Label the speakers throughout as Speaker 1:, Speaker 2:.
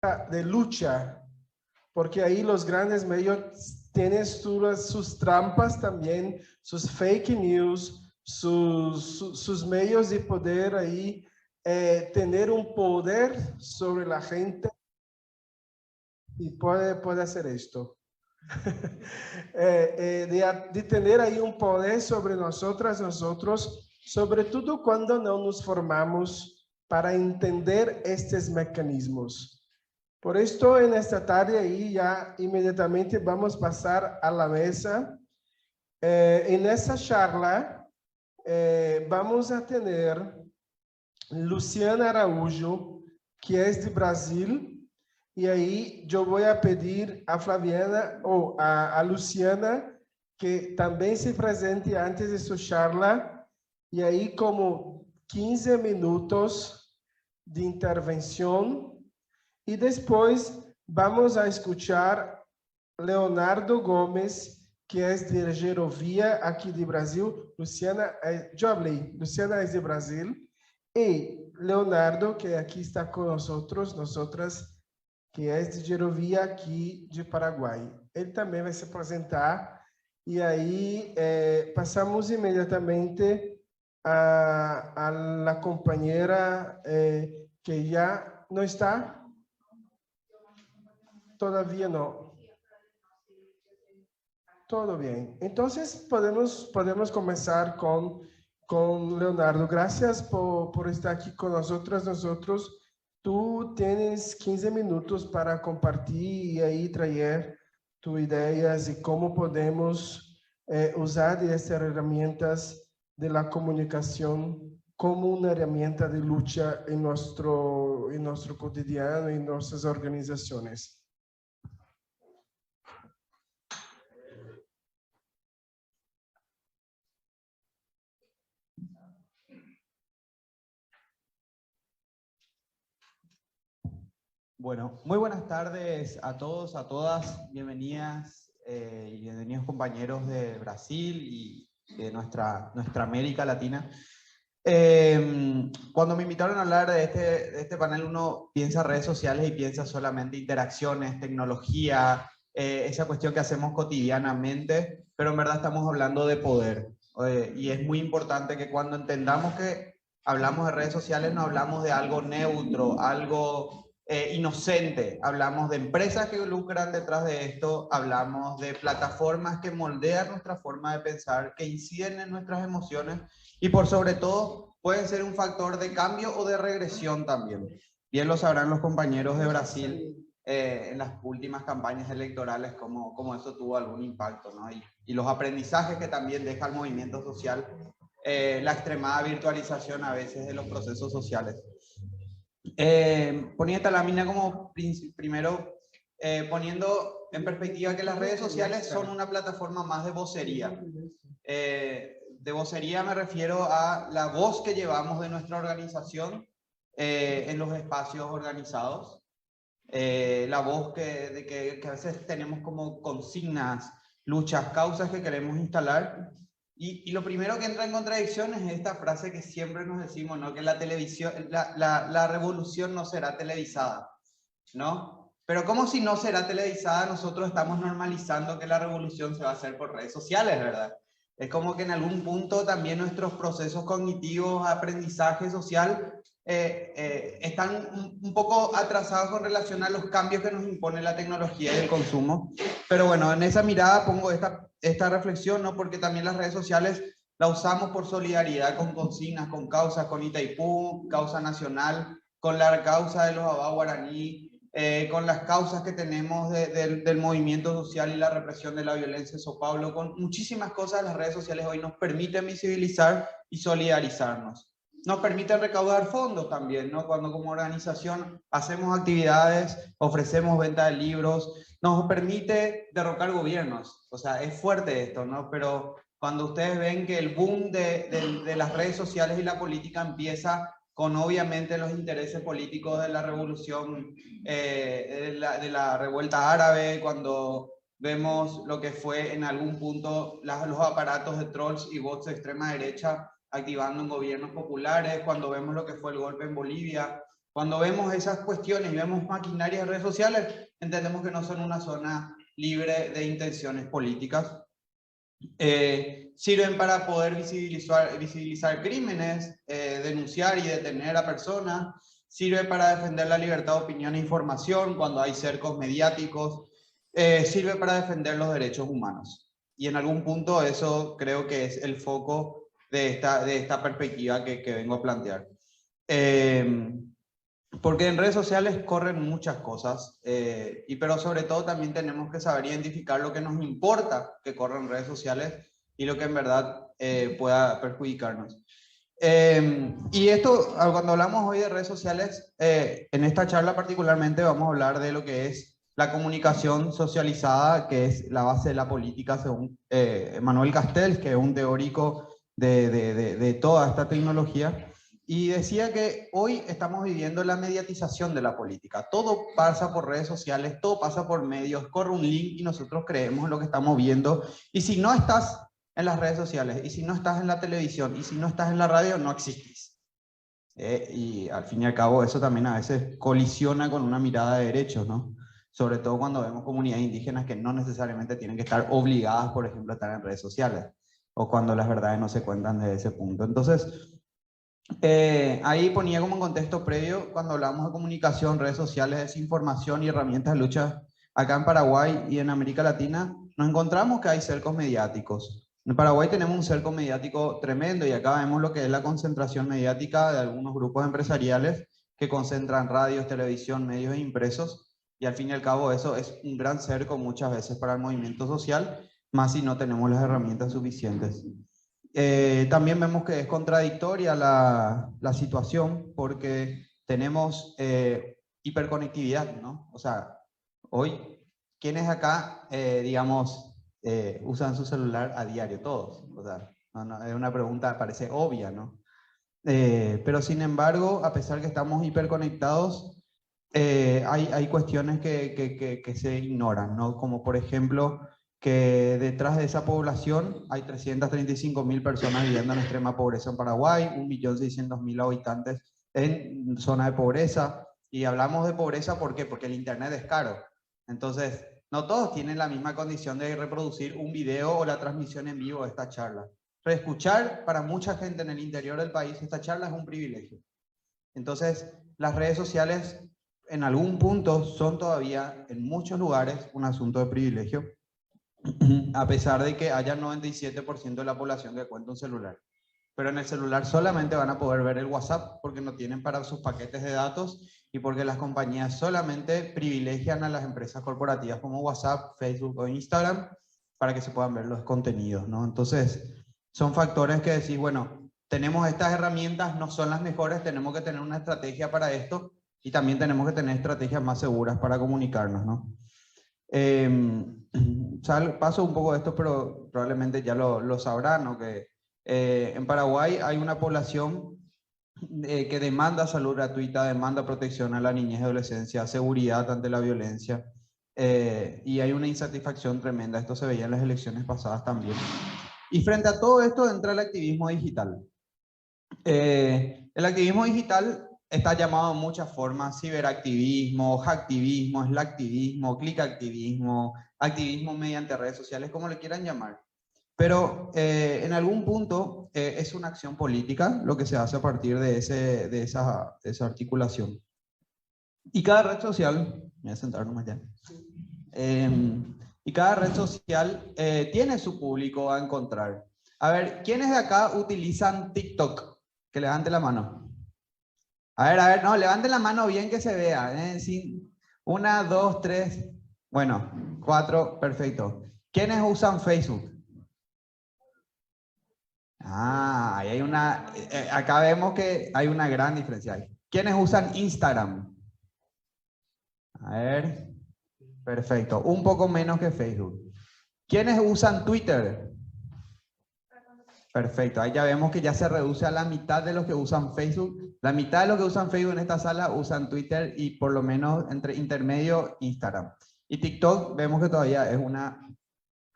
Speaker 1: de lucha, porque ahí los grandes medios tienen sus trampas también, sus fake news, sus medios de poder ahí, tener un poder sobre la gente y puede hacer esto. De tener ahí un poder sobre nosotros, sobre todo cuando no nos formamos para entender estos mecanismos. Por esto, en esta tarde ahí ya inmediatamente vamos a pasar a la mesa. En esta charla vamos a tener Luciana Araújo, que es de Brasil. Y ahí yo voy a pedir a Flaviana o a Luciana que también se presente antes de su charla. Y ahí como 15 minutos de intervención. Y después vamos a escuchar Leonardo Gomes, que es de Gerovia, aquí de Brasil. Luciana, yo hablé, Luciana es de Brasil. Y Leonardo, que aquí está con nosotras, que es de Gerovia, aquí de Paraguai. Ele também vai se apresentar. E aí passamos imediatamente a la compañera que ya no está. Todavía no. Todo bien. Entonces podemos comenzar con Leonardo. Gracias por estar aquí con nosotros. Tú tienes 15 minutos para compartir y ahí traer tus ideas y cómo podemos usar estas herramientas de la comunicación como una herramienta de lucha en nuestro cotidiano y en nuestras organizaciones.
Speaker 2: Bueno, muy buenas tardes a todos, a todas, bienvenidas y bienvenidos compañeros de Brasil y de nuestra América Latina. Cuando me invitaron a hablar de este panel, uno piensa redes sociales y piensa solamente interacciones, tecnología, esa cuestión que hacemos cotidianamente, pero en verdad estamos hablando de poder. Y es muy importante que cuando entendamos que hablamos de redes sociales no hablamos de algo neutro, algo inocente, hablamos de empresas que lucran detrás de esto, hablamos de plataformas que moldean nuestra forma de pensar, que inciden en nuestras emociones y por sobre todo pueden ser un factor de cambio o de regresión también. Bien lo sabrán los compañeros de Brasil en las últimas campañas electorales cómo eso tuvo algún impacto, ¿no? Y los aprendizajes que también deja el movimiento social, la extremada virtualización a veces de los procesos sociales. Ponía esta lámina como primero poniendo en perspectiva que las redes sociales son una plataforma más de vocería. De vocería me refiero a la voz que llevamos de nuestra organización en los espacios organizados. La voz que a veces tenemos como consignas, luchas, causas que queremos instalar. Y lo primero que entra en contradicción es esta frase que siempre nos decimos, ¿no? Que la televisión, la revolución no será televisada, ¿no? Pero como si no será televisada, nosotros estamos normalizando que la revolución se va a hacer por redes sociales, ¿verdad? Es como que en algún punto también nuestros procesos cognitivos, aprendizaje social, están un poco atrasados con relación a los cambios que nos impone la tecnología y el consumo. Pero bueno, en esa mirada pongo esta reflexión, ¿no? Porque también las redes sociales la usamos por solidaridad con consignas, con causas, con Itaipú, causa nacional, con la causa de los Abá Guaraní, con las causas que tenemos del movimiento social y la represión de la violencia en São Paulo, con muchísimas cosas. Las redes sociales hoy nos permiten visibilizar y solidarizarnos. Nos permiten recaudar fondos también, ¿no? Cuando como organización hacemos actividades, ofrecemos venta de libros, nos permite derrocar gobiernos. O sea, es fuerte esto, ¿no? Pero cuando ustedes ven que el boom de las redes sociales y la política empieza con obviamente los intereses políticos de la revolución, de la revuelta árabe, cuando vemos lo que fue en algún punto los aparatos de trolls y bots de extrema derecha activando en gobiernos populares, cuando vemos lo que fue el golpe en Bolivia, Cuando vemos esas cuestiones y vemos maquinarias de redes sociales, entendemos que no son una zona libre de intenciones políticas. Sirven para poder visibilizar crímenes, denunciar y detener a personas. Sirve para defender la libertad de opinión e información cuando hay cercos mediáticos. Sirve para defender los derechos humanos. Y en algún punto eso creo que es el foco de esta perspectiva que vengo a plantear. Porque en redes sociales corren muchas cosas, pero sobre todo también tenemos que saber identificar lo que nos importa que corra en redes sociales y lo que en verdad pueda perjudicarnos. Y esto, cuando hablamos hoy de redes sociales, en esta charla particularmente vamos a hablar de lo que es la comunicación socializada, que es la base de la política según Emmanuel Castells, que es un teórico de toda esta tecnología. Y decía que hoy estamos viviendo la mediatización de la política. Todo pasa por redes sociales, todo pasa por medios, corre un link y nosotros creemos en lo que estamos viendo. Y si no estás en las redes sociales, y si no estás en la televisión, y si no estás en la radio, no existís. Y al fin y al cabo eso también a veces colisiona con una mirada de derechos, ¿no? Sobre todo cuando vemos comunidades indígenas que no necesariamente tienen que estar obligadas, por ejemplo, a estar en redes sociales, o cuando las verdades no se cuentan desde ese punto. Entonces, ahí ponía como en contexto previo, cuando hablamos de comunicación, redes sociales, desinformación y herramientas de lucha, acá en Paraguay y en América Latina, nos encontramos que hay cercos mediáticos. En Paraguay tenemos un cerco mediático tremendo y acá vemos lo que es la concentración mediática de algunos grupos empresariales que concentran radios, televisión, medios impresos, y al fin y al cabo eso es un gran cerco muchas veces para el movimiento social, más si no tenemos las herramientas suficientes. También vemos que es contradictoria la situación porque tenemos hiperconectividad, ¿no? O sea, hoy, ¿quiénes acá, digamos, usan su celular a diario? Todos. O sea, es una pregunta, parece obvia, ¿no? Pero sin embargo, a pesar que estamos hiperconectados, hay cuestiones que se ignoran, ¿no? Como por ejemplo, que detrás de esa población hay 335.000 personas viviendo en extrema pobreza en Paraguay, 1.600.000 habitantes en zona de pobreza. Y hablamos de pobreza, ¿por qué? Porque el internet es caro. Entonces, no todos tienen la misma condición de reproducir un video o la transmisión en vivo de esta charla. Reescuchar para mucha gente en el interior del país esta charla es un privilegio. Entonces, las redes sociales en algún punto son todavía en muchos lugares un asunto de privilegio, a pesar de que haya 97% de la población que cuenta un celular. Pero en el celular solamente van a poder ver el WhatsApp porque no tienen para sus paquetes de datos y porque las compañías solamente privilegian a las empresas corporativas como WhatsApp, Facebook o Instagram para que se puedan ver los contenidos, ¿no? Entonces, son factores que decís, bueno, tenemos estas herramientas, no son las mejores, tenemos que tener una estrategia para esto y también tenemos que tener estrategias más seguras para comunicarnos, ¿no? Paso un poco de esto, pero probablemente ya lo sabrán, ¿no? Que en Paraguay hay una población que demanda salud gratuita, demanda protección a la niñez y adolescencia, seguridad ante la violencia, y hay una insatisfacción tremenda. Esto se veía en las elecciones pasadas también. Y frente a todo esto entra el activismo digital. El activismo digital está llamado de muchas formas: ciberactivismo, hacktivismo, slacktivismo, clickactivismo, activismo mediante redes sociales, como le quieran llamar. Pero en algún punto es una acción política lo que se hace a partir de esa articulación. Y cada red social, me voy a sentar nomás ya, y cada red social tiene su público a encontrar. A ver, ¿quiénes de acá utilizan TikTok? Que levante la mano. A ver, no, levanten la mano bien que se vea. Sí. 1, 2, 3, bueno, 4, perfecto. ¿Quiénes usan Facebook? Ahí hay acá vemos que hay una gran diferencia. ¿Quiénes usan Instagram? A ver, perfecto, un poco menos que Facebook. ¿Quiénes usan Twitter? Perfecto, ahí ya vemos que ya se reduce a la mitad de los que usan Facebook. La mitad de los que usan Facebook en esta sala usan Twitter y por lo menos entre intermedio Instagram. Y TikTok vemos que todavía es una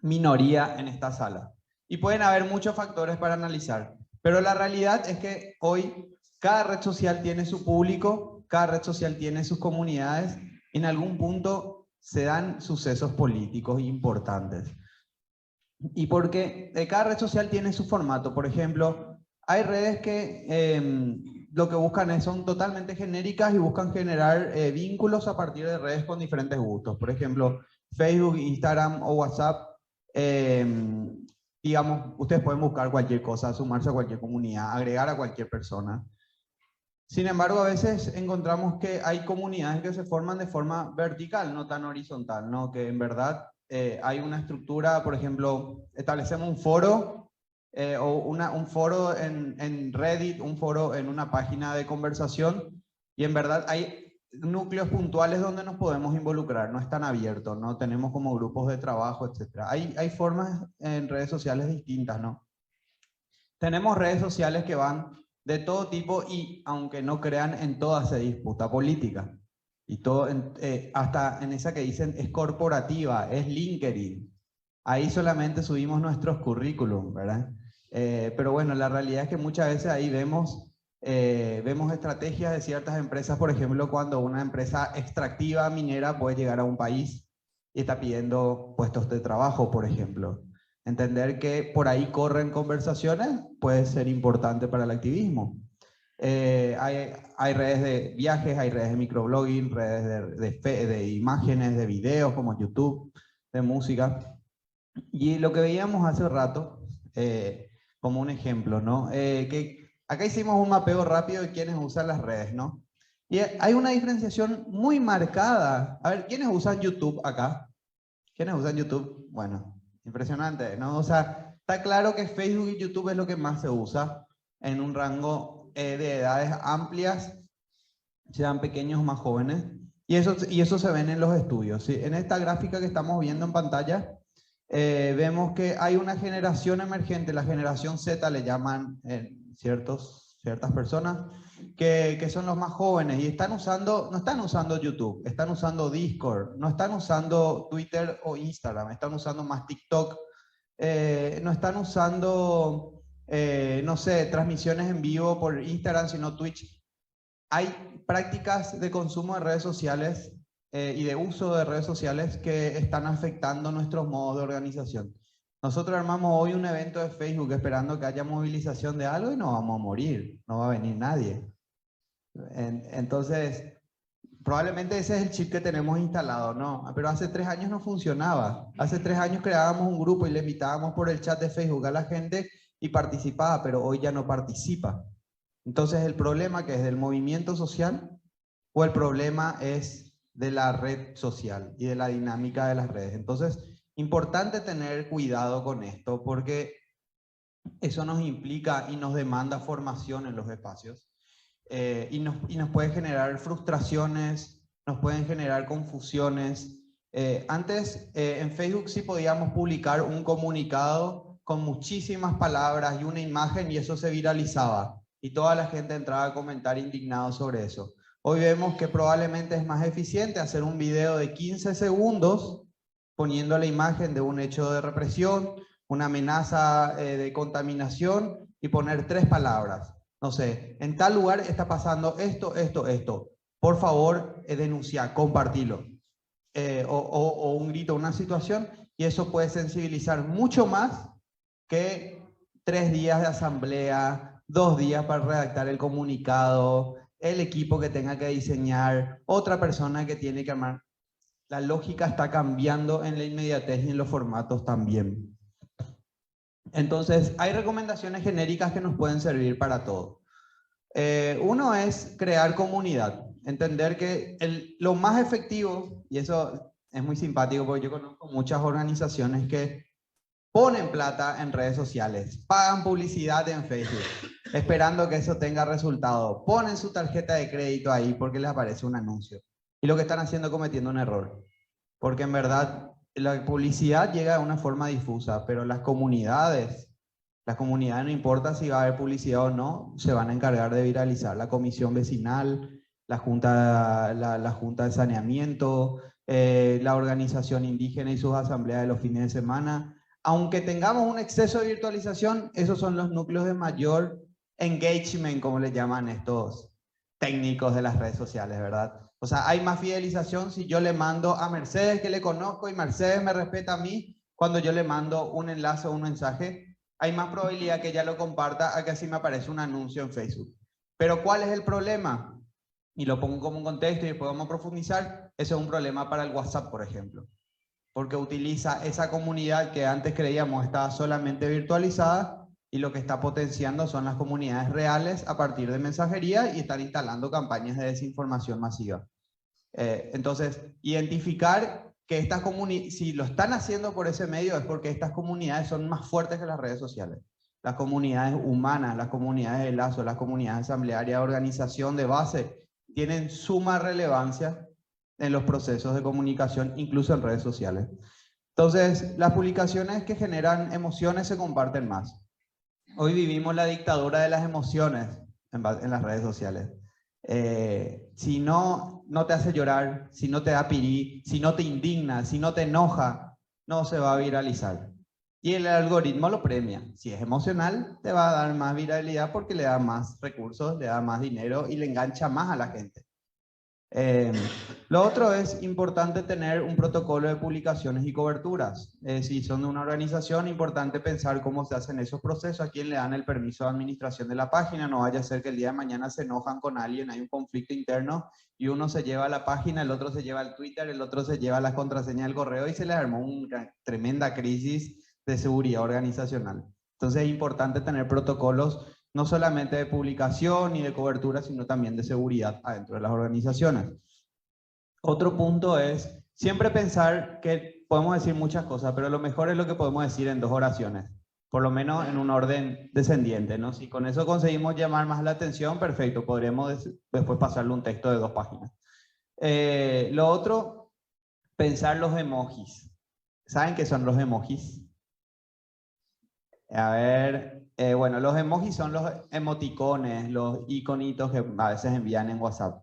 Speaker 2: minoría en esta sala. Y pueden haber muchos factores para analizar. Pero la realidad es que hoy cada red social tiene su público, cada red social tiene sus comunidades y en algún punto se dan sucesos políticos importantes. Y porque cada red social tiene su formato. Por ejemplo, hay redes que lo que buscan son totalmente genéricas y buscan generar vínculos a partir de redes con diferentes gustos. Por ejemplo, Facebook, Instagram o WhatsApp, digamos, ustedes pueden buscar cualquier cosa, sumarse a cualquier comunidad, agregar a cualquier persona. Sin embargo, a veces encontramos que hay comunidades que se forman de forma vertical, no tan horizontal, ¿no? Que en verdad hay una estructura, por ejemplo, establecemos un foro o un foro en Reddit, un foro en una página de conversación y en verdad hay núcleos puntuales donde nos podemos involucrar, no es tan abierto, ¿no? Tenemos como grupos de trabajo, etc. Hay formas en redes sociales distintas, ¿no? Tenemos redes sociales que van de todo tipo y, aunque no crean, en todas se disputa política. Y todo, hasta en esa que dicen es corporativa, es LinkedIn. Ahí solamente subimos nuestros currículum, ¿verdad? Pero bueno, la realidad es que muchas veces ahí vemos estrategias de ciertas empresas, por ejemplo, cuando una empresa extractiva minera puede llegar a un país y está pidiendo puestos de trabajo, por ejemplo. Entender que por ahí corren conversaciones puede ser importante para el activismo. Hay redes de viajes, hay redes de microblogging, redes de imágenes, de videos como YouTube, de música. Y lo que veíamos hace rato, como un ejemplo, ¿no? Que acá hicimos un mapeo rápido de quienes usan las redes, ¿no? Y hay una diferenciación muy marcada. A ver, ¿quiénes usan YouTube acá? ¿Quiénes usan YouTube? Bueno, impresionante, ¿no? O sea, está claro que Facebook y YouTube es lo que más se usa en un rango de edades amplias, sean pequeños o más jóvenes, y eso se ven en los estudios, ¿sí? En esta gráfica que estamos viendo en pantalla, vemos que hay una generación emergente, la generación Z le llaman ciertas personas, que son los más jóvenes y no están usando YouTube, están usando Discord, no están usando Twitter o Instagram, están usando más TikTok, no están usando, no sé, transmisiones en vivo por Instagram, sino Twitch. Hay prácticas de consumo de redes sociales y de uso de redes sociales que están afectando nuestros modos de organización. Nosotros armamos hoy un evento de Facebook esperando que haya movilización de algo y no vamos a morir, no va a venir nadie. Entonces, probablemente ese es el chip que tenemos instalado, ¿no? Pero hace 3 años no funcionaba. Hace 3 años creábamos un grupo y le invitábamos por el chat de Facebook a la gente y participaba, pero hoy ya no participa. Entonces, ¿el problema que es del movimiento social o el problema es de la red social y de la dinámica de las redes? Entonces, importante tener cuidado con esto porque eso nos implica y nos demanda formación en los espacios y nos puede generar frustraciones, nos pueden generar confusiones. Antes en Facebook sí podíamos publicar un comunicado con muchísimas palabras y una imagen y eso se viralizaba y toda la gente entraba a comentar indignado sobre eso. Hoy vemos que probablemente es más eficiente hacer un video de 15 segundos poniendo la imagen de un hecho de represión, una amenaza de contaminación y poner 3 palabras. No sé, en tal lugar está pasando esto, esto, esto. Por favor, denuncia, compartilo. O un grito, una situación, y eso puede sensibilizar mucho más que 3 días de asamblea, 2 días para redactar el comunicado, el equipo que tenga que diseñar, otra persona que tiene que armar. La lógica está cambiando en la inmediatez y en los formatos también. Entonces, hay recomendaciones genéricas que nos pueden servir para todo. Uno es crear comunidad. Entender que lo más efectivo, y eso es muy simpático porque yo conozco muchas organizaciones que ponen plata en redes sociales, pagan publicidad en Facebook, esperando que eso tenga resultado. Ponen su tarjeta de crédito ahí porque les aparece un anuncio. Y lo que están haciendo es cometiendo un error. Porque en verdad la publicidad llega de una forma difusa, pero las comunidades no importa si va a haber publicidad o no, se van a encargar de viralizar. La comisión vecinal, la junta de saneamiento, la organización indígena y sus asambleas de los fines de semana. Aunque tengamos un exceso de virtualización, esos son los núcleos de mayor engagement, como le llaman estos técnicos de las redes sociales, ¿verdad? O sea, hay más fidelización si yo le mando a Mercedes, que le conozco, y Mercedes me respeta a mí, cuando yo le mando un enlace o un mensaje, hay más probabilidad que ella lo comparta a que así me aparece un anuncio en Facebook. Pero ¿cuál es el problema? Y lo pongo como un contexto y después vamos a profundizar. Eso es un problema para el WhatsApp, por ejemplo, porque utiliza esa comunidad que antes creíamos estaba solamente virtualizada, y lo que está potenciando son las comunidades reales a partir de mensajería, y están instalando campañas de desinformación masiva. Entonces, identificar que estas comunidades, si lo están haciendo por ese medio, es porque estas comunidades son más fuertes que las redes sociales. Las comunidades humanas, las comunidades de lazo, las comunidades asamblearias, de organización de base, tienen suma relevancia en los procesos de comunicación, incluso en redes sociales. Entonces, las publicaciones que generan emociones se comparten más. Hoy vivimos la dictadura de las emociones en las redes sociales. Si no te hace llorar, si no te da pirí, si no te indigna, si no te enoja, no se va a viralizar. Y el algoritmo lo premia. Si es emocional, te va a dar más viralidad porque le da más recursos, le da más dinero y le engancha más a la gente. Lo otro es importante tener un protocolo de publicaciones y coberturas. Si son de una organización, importante pensar cómo se hacen esos procesos, a quién le dan el permiso de administración de la página. No vaya a ser que el día de mañana se enojan con alguien, hay un conflicto interno y uno se lleva la página, el otro se lleva el Twitter, el otro se lleva las contraseñas del correo y se le armó una tremenda crisis de seguridad organizacional. Entonces es importante tener protocolos no solamente de publicación y de cobertura, sino también de seguridad adentro de las organizaciones. Otro punto es siempre pensar que podemos decir muchas cosas, pero lo mejor es lo que podemos decir en 2 oraciones, por lo menos en un orden descendiente, ¿no? Si con eso conseguimos llamar más la atención, perfecto, podremos después pasarle un texto de 2 páginas. Lo otro, pensar los emojis. ¿Saben qué son los emojis? A ver, bueno, los emojis son los emoticones, los iconitos que a veces envían en WhatsApp.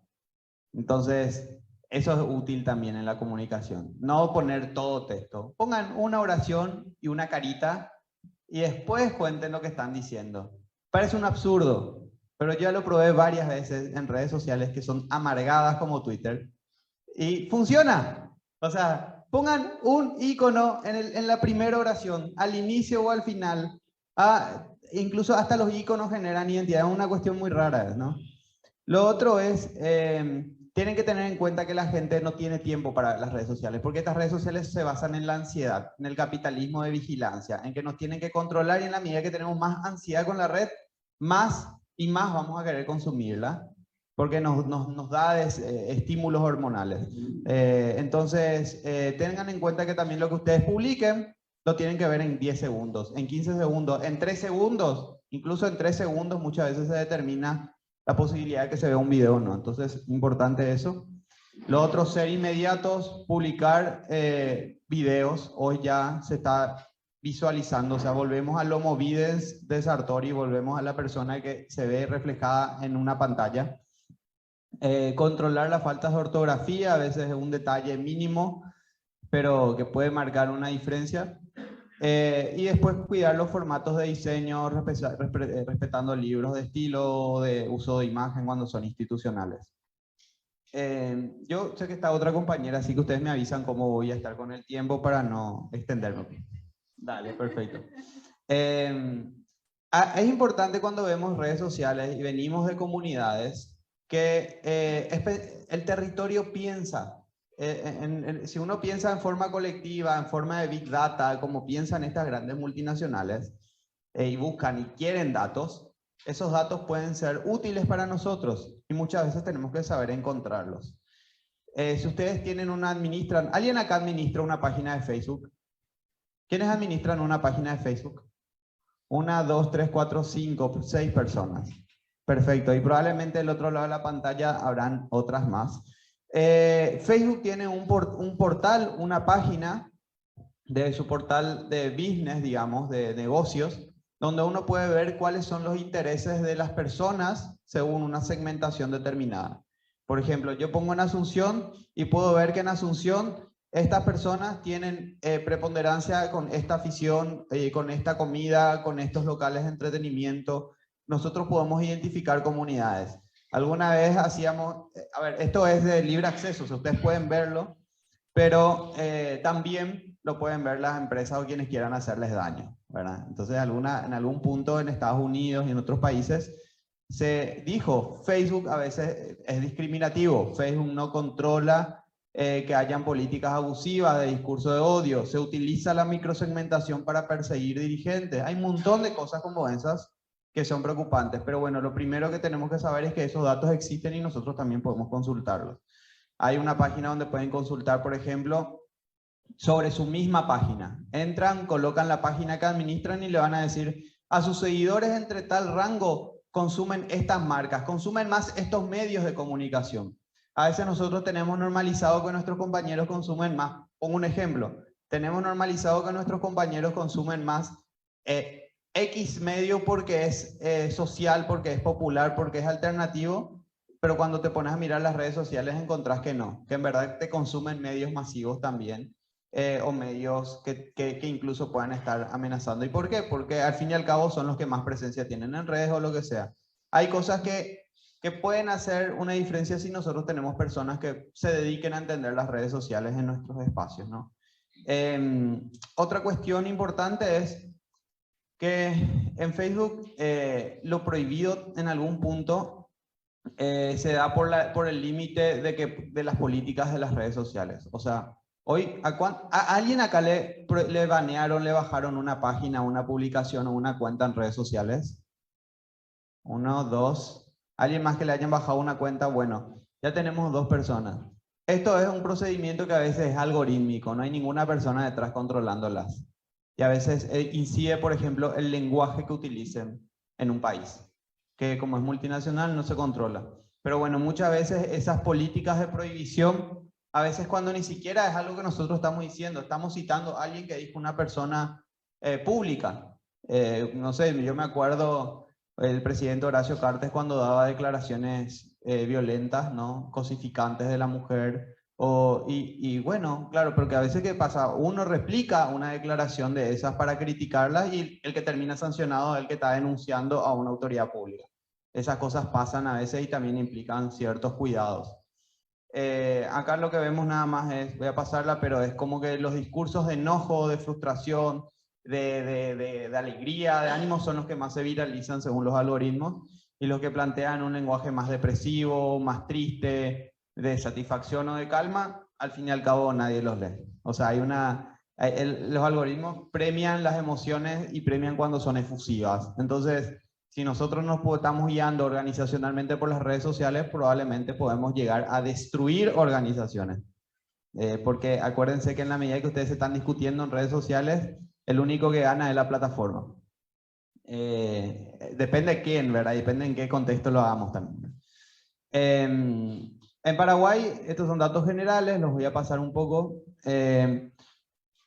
Speaker 2: Entonces, eso es útil también en la comunicación. No poner todo texto. Pongan una oración y una carita y después cuenten lo que están diciendo. Parece un absurdo, pero yo lo probé varias veces en redes sociales que son amargadas como Twitter y funciona. O sea, pongan un icono en la primera oración, al inicio o al final. Incluso hasta los iconos generan identidad, es una cuestión muy rara, ¿no? Lo otro es, tienen que tener en cuenta que la gente no tiene tiempo para las redes sociales, porque estas redes sociales se basan en la ansiedad, en el capitalismo de vigilancia, en que nos tienen que controlar, y en la medida que tenemos más ansiedad con la red, más y más vamos a querer consumirla, porque nos da estímulos hormonales. Entonces, tengan en cuenta que también lo que ustedes publiquen lo tienen que ver en 10 segundos, en 15 segundos, en 3 segundos, incluso en 3 segundos muchas veces se determina la posibilidad de que se vea un video o no. Entonces, importante eso. Lo otro, ser inmediatos, publicar videos. Hoy ya se está visualizando, o sea, volvemos al Homo videns de Sartori, volvemos a la persona que se ve reflejada en una pantalla. Controlar las faltas de ortografía, a veces es un detalle mínimo, pero que puede marcar una diferencia. Y después cuidar los formatos de diseño, respetando libros de estilo, de uso de imagen cuando son institucionales. Yo sé que está otra compañera, así que ustedes me avisan cómo voy a estar con el tiempo para no extenderme. Dale, perfecto. Es importante cuando vemos redes sociales y venimos de comunidades que el territorio piensa. Si uno piensa en forma colectiva, en forma de Big Data, como piensan estas grandes multinacionales, y buscan y quieren datos, esos datos pueden ser útiles para nosotros y muchas veces tenemos que saber encontrarlos. Si ustedes tienen ¿alguien acá administra una página de Facebook? ¿Quiénes administran una página de Facebook? 1, 2, 3, 4, 5, 6 personas. Perfecto, y probablemente del otro lado de la pantalla habrán otras más. Facebook tiene un portal, una página de su portal de business, digamos, de negocios, donde uno puede ver cuáles son los intereses de las personas según una segmentación determinada. Por ejemplo, yo pongo en Asunción y puedo ver que en Asunción estas personas tienen preponderancia con esta afición, con esta comida, con estos locales de entretenimiento. Nosotros podemos identificar comunidades. Alguna vez hacíamos, a ver, esto es de libre acceso, o sea, ustedes pueden verlo, pero también lo pueden ver las empresas o quienes quieran hacerles daño, ¿verdad? Entonces, en algún punto en Estados Unidos y en otros países se dijo, Facebook a veces es discriminativo, Facebook no controla que hayan políticas abusivas de discurso de odio, se utiliza la microsegmentación para perseguir dirigentes. Hay un montón de cosas como esas que son preocupantes, pero bueno, lo primero que tenemos que saber es que esos datos existen y nosotros también podemos consultarlos. Hay una página donde pueden consultar, por ejemplo, sobre su misma página. Entran, colocan la página que administran y le van a decir a sus seguidores entre tal rango consumen estas marcas, consumen más estos medios de comunicación. A veces nosotros tenemos normalizado que nuestros compañeros consumen más. Pongo un ejemplo. Tenemos normalizado que nuestros compañeros consumen más X medio porque es social, porque es popular, porque es alternativo, pero cuando te pones a mirar las redes sociales encontrás que no, que en verdad te consumen medios masivos también, o medios que incluso puedan estar amenazando. ¿Y por qué? Porque al fin y al cabo son los que más presencia tienen en redes o lo que sea. Hay cosas que pueden hacer una diferencia si nosotros tenemos personas que se dediquen a entender las redes sociales en nuestros espacios, ¿no? Otra cuestión importante es que en Facebook lo prohibido en algún punto se da por el límite de las políticas de las redes sociales. O sea, hoy, ¿a alguien acá le banearon, le bajaron una página, una publicación o una cuenta en redes sociales? Uno, dos. ¿Alguien más que le hayan bajado una cuenta? Bueno, ya tenemos 2 personas. Esto es un procedimiento que a veces es algorítmico, no hay ninguna persona detrás controlándolas. Y a veces incide, por ejemplo, el lenguaje que utilicen en un país, que como es multinacional no se controla. Pero bueno, muchas veces esas políticas de prohibición, a veces cuando ni siquiera es algo que nosotros estamos diciendo, estamos citando a alguien que dijo una persona pública. No sé, yo me acuerdo el presidente Horacio Cartes cuando daba declaraciones violentas, ¿no? Cosificantes de la mujer. Y bueno, claro, porque a veces ¿qué pasa? Uno replica una declaración de esas para criticarlas y el que termina sancionado es el que está denunciando a una autoridad pública. Esas cosas pasan a veces y también implican ciertos cuidados. Acá lo que vemos nada más es, voy a pasarla, pero es como que los discursos de enojo, de frustración, de alegría, de ánimo son los que más se viralizan según los algoritmos y los que plantean un lenguaje más depresivo, más triste, de satisfacción o de calma, al fin y al cabo nadie los lee. O sea, los algoritmos premian las emociones y premian cuando son efusivas. Entonces, si nosotros nos estamos guiando organizacionalmente por las redes sociales, probablemente podemos llegar a destruir organizaciones. Porque acuérdense que en la medida que ustedes se están discutiendo en redes sociales, el único que gana es la plataforma. Depende de quién, ¿verdad? Depende en qué contexto lo hagamos también. En Paraguay, estos son datos generales, los voy a pasar un poco.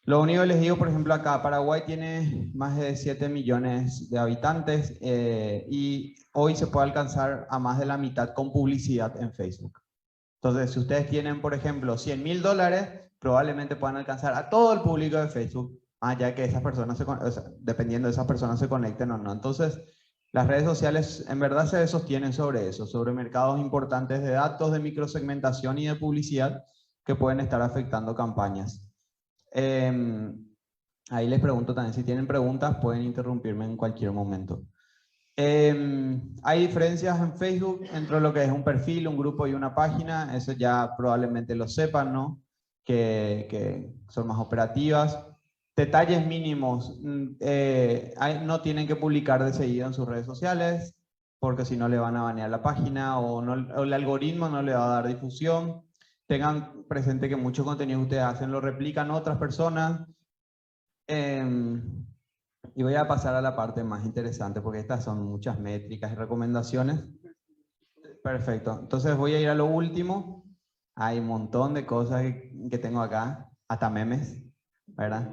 Speaker 2: Lo único que les digo, por ejemplo, acá Paraguay tiene más de 7 millones de habitantes y hoy se puede alcanzar a más de la mitad con publicidad en Facebook. Entonces, si ustedes tienen, por ejemplo, $100.000, probablemente puedan alcanzar a todo el público de Facebook, ya que esas personas, dependiendo de esas personas, se conecten o no. Entonces, las redes sociales en verdad se sostienen sobre eso, sobre mercados importantes de datos, de microsegmentación y de publicidad que pueden estar afectando campañas. Ahí les pregunto también, si tienen preguntas pueden interrumpirme en cualquier momento. Hay diferencias en Facebook entre lo que es un perfil, un grupo y una página, eso ya probablemente lo sepan, ¿no? Que son más operativas. Detalles mínimos, no tienen que publicar de seguido en sus redes sociales, porque si no le van a banear la página o el algoritmo no le va a dar difusión. Tengan presente que mucho contenido que ustedes hacen lo replican otras personas. Y voy a pasar a la parte más interesante, porque estas son muchas métricas y recomendaciones. Perfecto. Entonces voy a ir a lo último. Hay un montón de cosas que tengo acá, hasta memes, ¿verdad?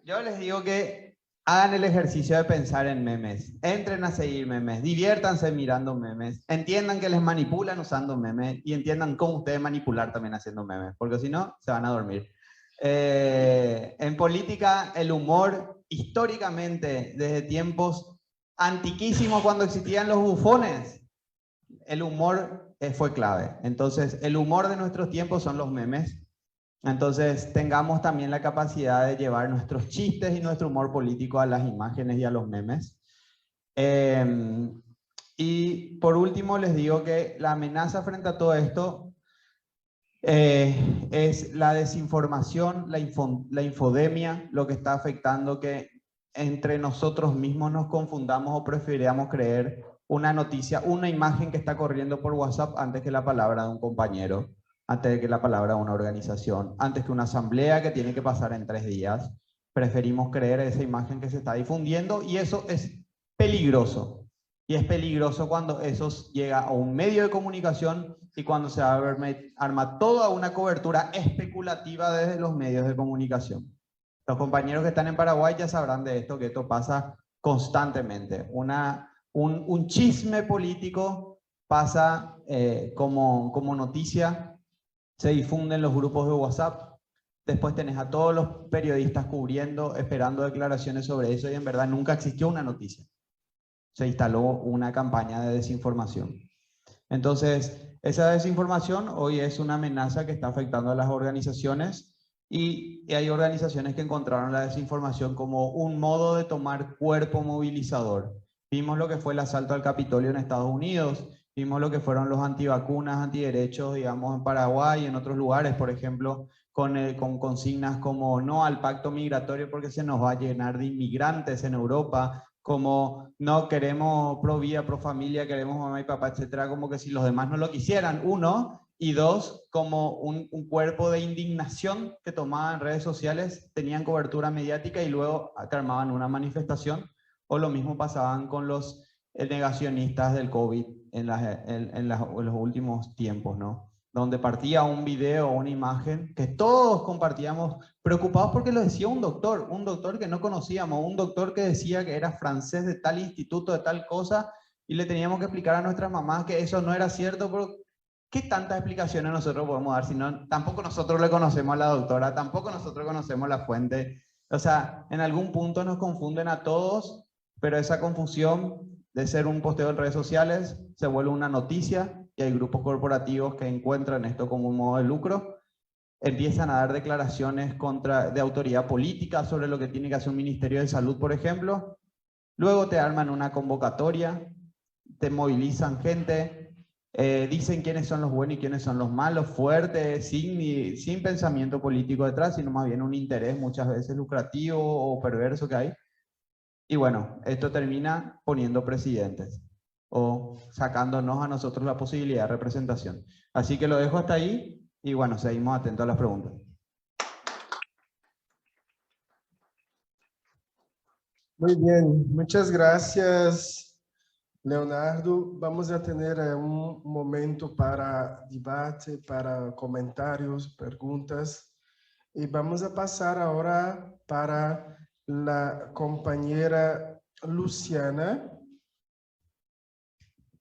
Speaker 2: Yo les digo que hagan el ejercicio de pensar en memes. Entren a seguir memes, diviértanse mirando memes, entiendan que les manipulan usando memes y entiendan cómo ustedes manipular también haciendo memes, porque si no, se van a dormir. En política, el humor, históricamente, desde tiempos antiquísimos, cuando existían los bufones, el humor fue clave. Entonces, el humor de nuestros tiempos son los memes. Entonces, tengamos también la capacidad de llevar nuestros chistes y nuestro humor político a las imágenes y a los memes. Y por último, les digo que la amenaza frente a todo esto es la desinformación, la infodemia, lo que está afectando que entre nosotros mismos nos confundamos o prefiramos creer una noticia, una imagen que está corriendo por WhatsApp antes que la palabra de un compañero, antes que la palabra de una organización, antes que una asamblea que tiene que pasar en 3 días. Preferimos creer esa imagen que se está difundiendo y eso es peligroso. Y es peligroso cuando eso llega a un medio de comunicación y cuando se arma toda una cobertura especulativa desde los medios de comunicación. Los compañeros que están en Paraguay ya sabrán de esto, que esto pasa constantemente. Un chisme político pasa como noticia, se difunde en los grupos de WhatsApp, después tenés a todos los periodistas cubriendo, esperando declaraciones sobre eso y en verdad nunca existió una noticia. Se instaló una campaña de desinformación. Entonces, esa desinformación hoy es una amenaza que está afectando a las organizaciones y hay organizaciones que encontraron la desinformación como un modo de tomar cuerpo movilizador. Vimos lo que fue el asalto al Capitolio en Estados Unidos, vimos lo que fueron los antivacunas, antiderechos, digamos, en Paraguay y en otros lugares, por ejemplo, con consignas como no al pacto migratorio porque se nos va a llenar de inmigrantes en Europa, como no queremos pro vida, pro familia, queremos mamá y papá, etcétera, como que si los demás no lo quisieran, uno, y dos, como un cuerpo de indignación que tomaban redes sociales, tenían cobertura mediática y luego armaban una manifestación, o lo mismo pasaban con los negacionistas del COVID en los últimos tiempos, ¿no? Donde partía un video o una imagen que todos compartíamos preocupados porque lo decía un doctor que no conocíamos, un doctor que decía que era francés de tal instituto, de tal cosa, y le teníamos que explicar a nuestras mamás que eso no era cierto, pero ¿qué tantas explicaciones nosotros podemos dar? Si no, tampoco nosotros le conocemos a la doctora, tampoco nosotros conocemos la fuente. O sea, en algún punto nos confunden a todos, pero esa confusión de ser un posteo en redes sociales se vuelve una noticia y hay grupos corporativos que encuentran esto como un modo de lucro, empiezan a dar declaraciones de autoridad política sobre lo que tiene que hacer un Ministerio de Salud, por ejemplo. Luego te arman una convocatoria, te movilizan gente, dicen quiénes son los buenos y quiénes son los malos, fuertes, sin pensamiento político detrás, sino más bien un interés muchas veces lucrativo o perverso que hay. Y bueno, esto termina poniendo presidentes o sacándonos a nosotros la posibilidad de representación. Así que lo dejo hasta ahí y bueno, seguimos atentos a las preguntas.
Speaker 1: Muy bien, muchas gracias, Leonardo. Vamos a tener un momento para debate, para comentarios, preguntas. Y vamos a pasar ahora para la compañera Luciana.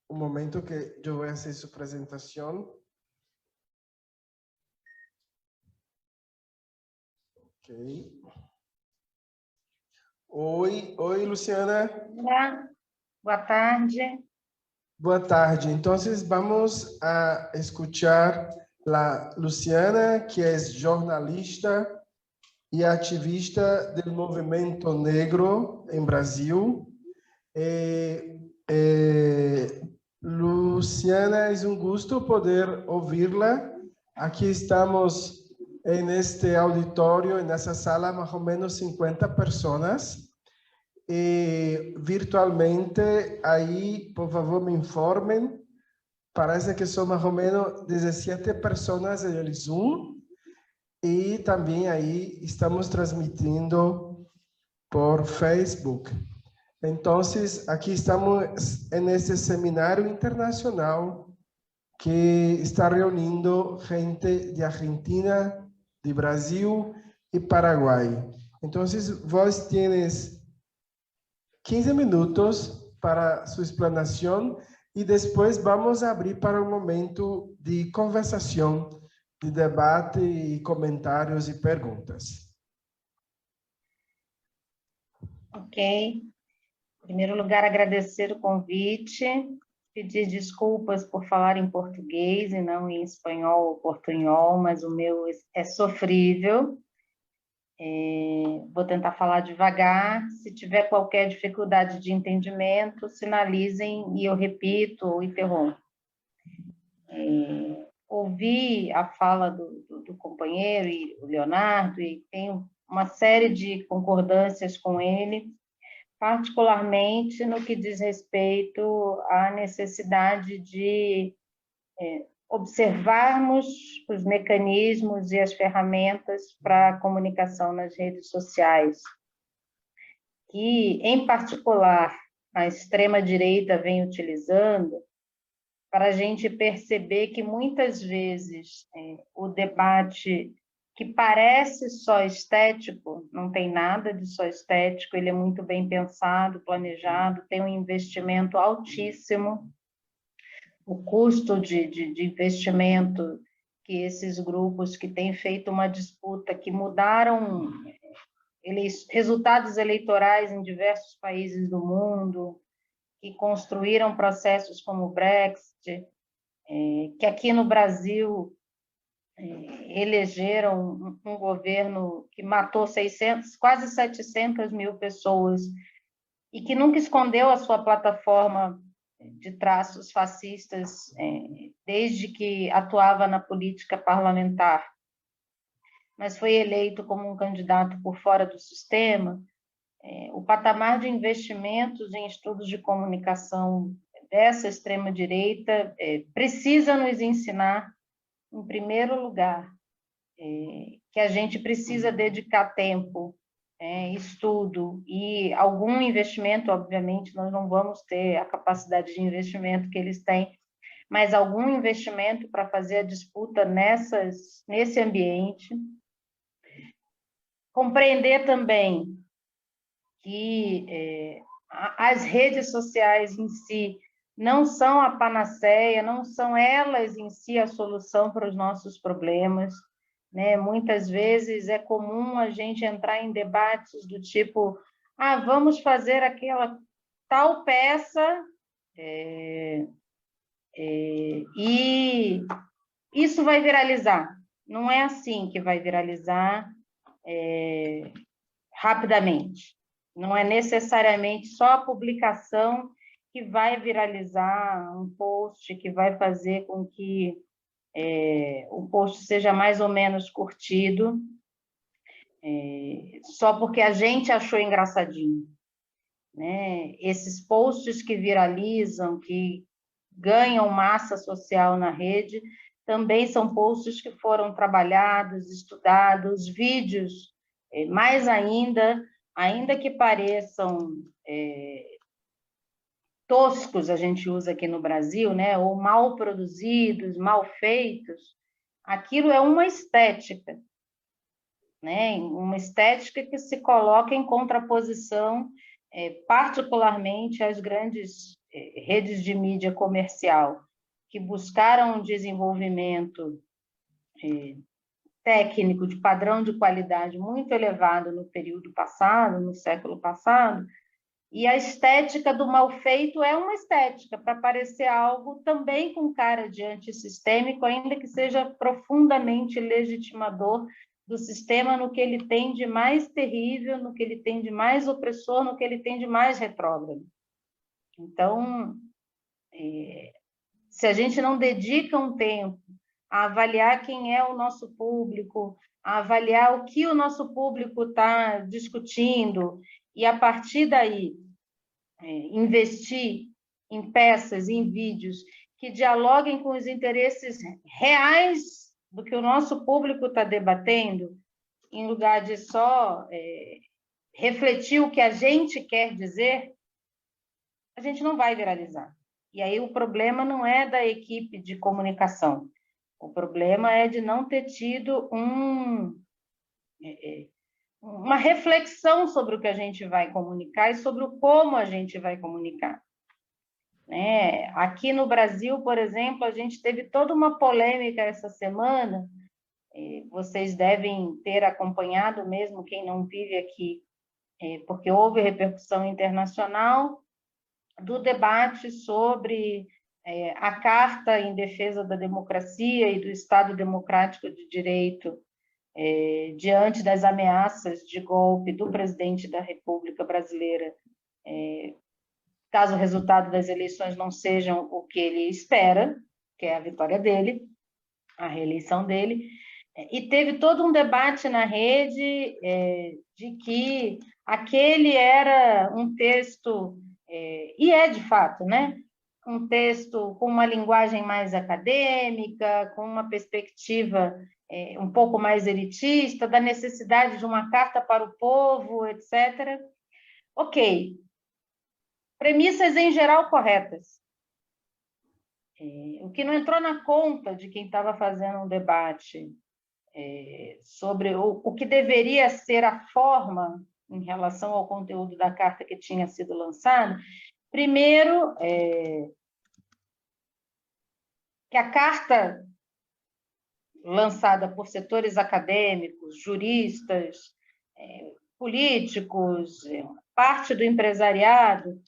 Speaker 1: Un momento que yo voy a hacer su presentación. Okay. Oi, Luciana.
Speaker 3: Olá, boa tarde.
Speaker 1: Boa tarde. Entonces vamos a escuchar a Luciana, que é jornalista e ativista do movimento negro em Brasil. Luciana, é um gosto poder ouvi-la. Aqui estamos neste auditório, nessa sala, mais ou menos 50 pessoas. E virtualmente, aí, por favor, me informem. Parece que são mais ou menos 17 pessoas no Zoom. E também aí estamos transmitindo por Facebook. Então, aqui estamos nesse seminário internacional que está reunindo gente de Argentina, de Brasil e Paraguai. Então, vos tienes 15 minutos para sua explanação e depois vamos abrir para um momento de conversação, de debate e comentários e perguntas.
Speaker 3: Ok. Em primeiro lugar, agradecer o convite pedir desculpas por falar em português e não em espanhol ou portunhol, mas o meu é sofrível. Vou tentar falar devagar. Se tiver qualquer dificuldade de entendimento, sinalizem e eu repito ou interrompo. Ouvi a fala do companheiro, e o Leonardo, e tenho uma série de concordâncias com ele, particularmente no que diz respeito à necessidade de observarmos os mecanismos e as ferramentas para a comunicação nas redes sociais, que, em particular, a extrema-direita vem utilizando para a gente perceber que, muitas vezes, o debate que parece só estético, não tem nada de só estético, ele é muito bem pensado, planejado, tem um investimento altíssimo. O custo de investimento que esses grupos que têm feito uma disputa, que mudaram resultados eleitorais em diversos países do mundo, que construíram processos como o Brexit, que aqui no Brasil elegeram um governo que matou quase 700 mil pessoas e que nunca escondeu a sua plataforma de traços fascistas desde que atuava na política parlamentar, mas foi eleito como um candidato por fora do sistema. O patamar de investimentos em estudos de comunicação dessa extrema-direita precisa nos ensinar, em primeiro lugar, que a gente precisa dedicar tempo, estudo e algum investimento. Obviamente, nós não vamos ter a capacidade de investimento que eles têm, mas algum investimento para fazer a disputa nesse ambiente. Compreender também que as redes sociais em si não são a panaceia, não são elas em si a solução para os nossos problemas, né? Muitas vezes é comum a gente entrar em debates do tipo: vamos fazer aquela tal peça e isso vai viralizar. Não é assim que vai viralizar rapidamente. Não é necessariamente só a publicação que vai viralizar um post, que vai fazer com que o post seja mais ou menos curtido, só porque a gente achou engraçadinho, né? Esses posts que viralizam, que ganham massa social na rede, também são posts que foram trabalhados, estudados, vídeos, mais ainda que pareçam toscos, a gente usa aqui no Brasil, né? Ou mal produzidos, mal feitos, aquilo é uma estética, né? Uma estética que se coloca em contraposição, particularmente às grandes redes de mídia comercial, que buscaram um desenvolvimento técnico de padrão de qualidade muito elevado no período passado, no século passado, e a estética do mal feito é uma estética para parecer algo também com cara de antissistêmico, ainda que seja profundamente legitimador do sistema no que ele tem de mais terrível, no que ele tem de mais opressor, no que ele tem de mais retrógrado. Então, se a gente não dedica um tempo a avaliar quem é o nosso público, a avaliar o que o nosso público está discutindo, e, a partir daí, investir em peças, em vídeos que dialoguem com os interesses reais do que o nosso público está debatendo, em lugar de só refletir o que a gente quer dizer, a gente não vai viralizar. E aí o problema não é da equipe de comunicação, o problema é de não ter tido uma reflexão sobre o que a gente vai comunicar e sobre o como a gente vai comunicar. Aqui no Brasil, por exemplo, a gente teve toda uma polêmica essa semana, vocês devem ter acompanhado mesmo, quem não vive aqui, porque houve repercussão internacional do debate sobre a Carta em Defesa da Democracia e do Estado Democrático de Direito, diante das ameaças de golpe do presidente da República Brasileira, caso o resultado das eleições não sejam o que ele espera, que é a vitória dele, a reeleição dele, e teve todo um debate na rede de que aquele era um texto, e é de fato, né? Um texto com uma linguagem mais acadêmica, com uma perspectiva um pouco mais elitista, da necessidade de uma carta para o povo, etc. Ok. Premissas em geral corretas. O que não entrou na conta de quem estava fazendo um debate sobre o que deveria ser a forma em relação ao conteúdo da carta que tinha sido lançada, primeiro, que a carta lançada por setores acadêmicos, juristas, políticos, parte do empresariado,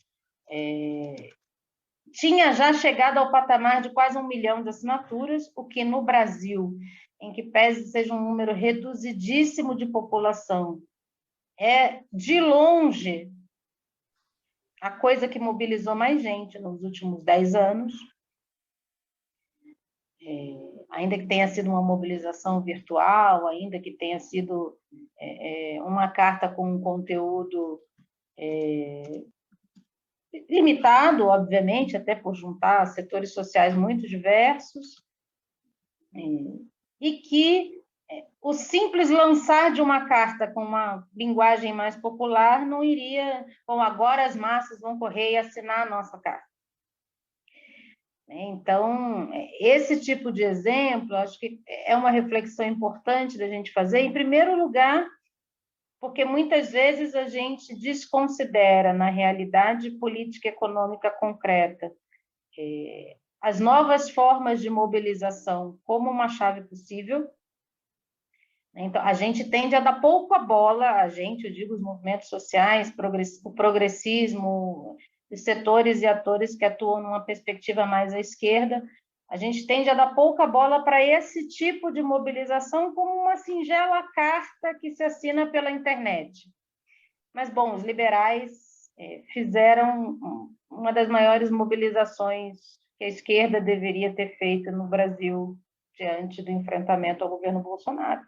Speaker 3: tinha já chegado ao patamar de quase 1 milhão de assinaturas, o que no Brasil, em que pese seja um número reduzidíssimo de população, é, de longe, a coisa que mobilizou mais gente nos últimos 10 anos, ainda que tenha sido uma mobilização virtual, ainda que tenha sido uma carta com um conteúdo limitado, obviamente, até por juntar setores sociais muito diversos, e que o simples lançar de uma carta com uma linguagem mais popular não iria, bom, agora as massas vão correr e assinar a nossa carta. Então, esse tipo de exemplo, acho que é uma reflexão importante da gente fazer, em primeiro lugar, porque muitas vezes a gente desconsidera, na realidade política e econômica concreta, as novas formas de mobilização como uma chave possível. Então, a gente tende a dar pouco a bola, eu digo os movimentos sociais, o progressismo, os setores e atores que atuam numa perspectiva mais à esquerda, a gente tende a dar pouca bola para esse tipo de mobilização como uma singela carta que se assina pela internet. Mas, bom, os liberais fizeram uma das maiores mobilizações que a esquerda deveria ter feito no Brasil diante do enfrentamento ao governo Bolsonaro,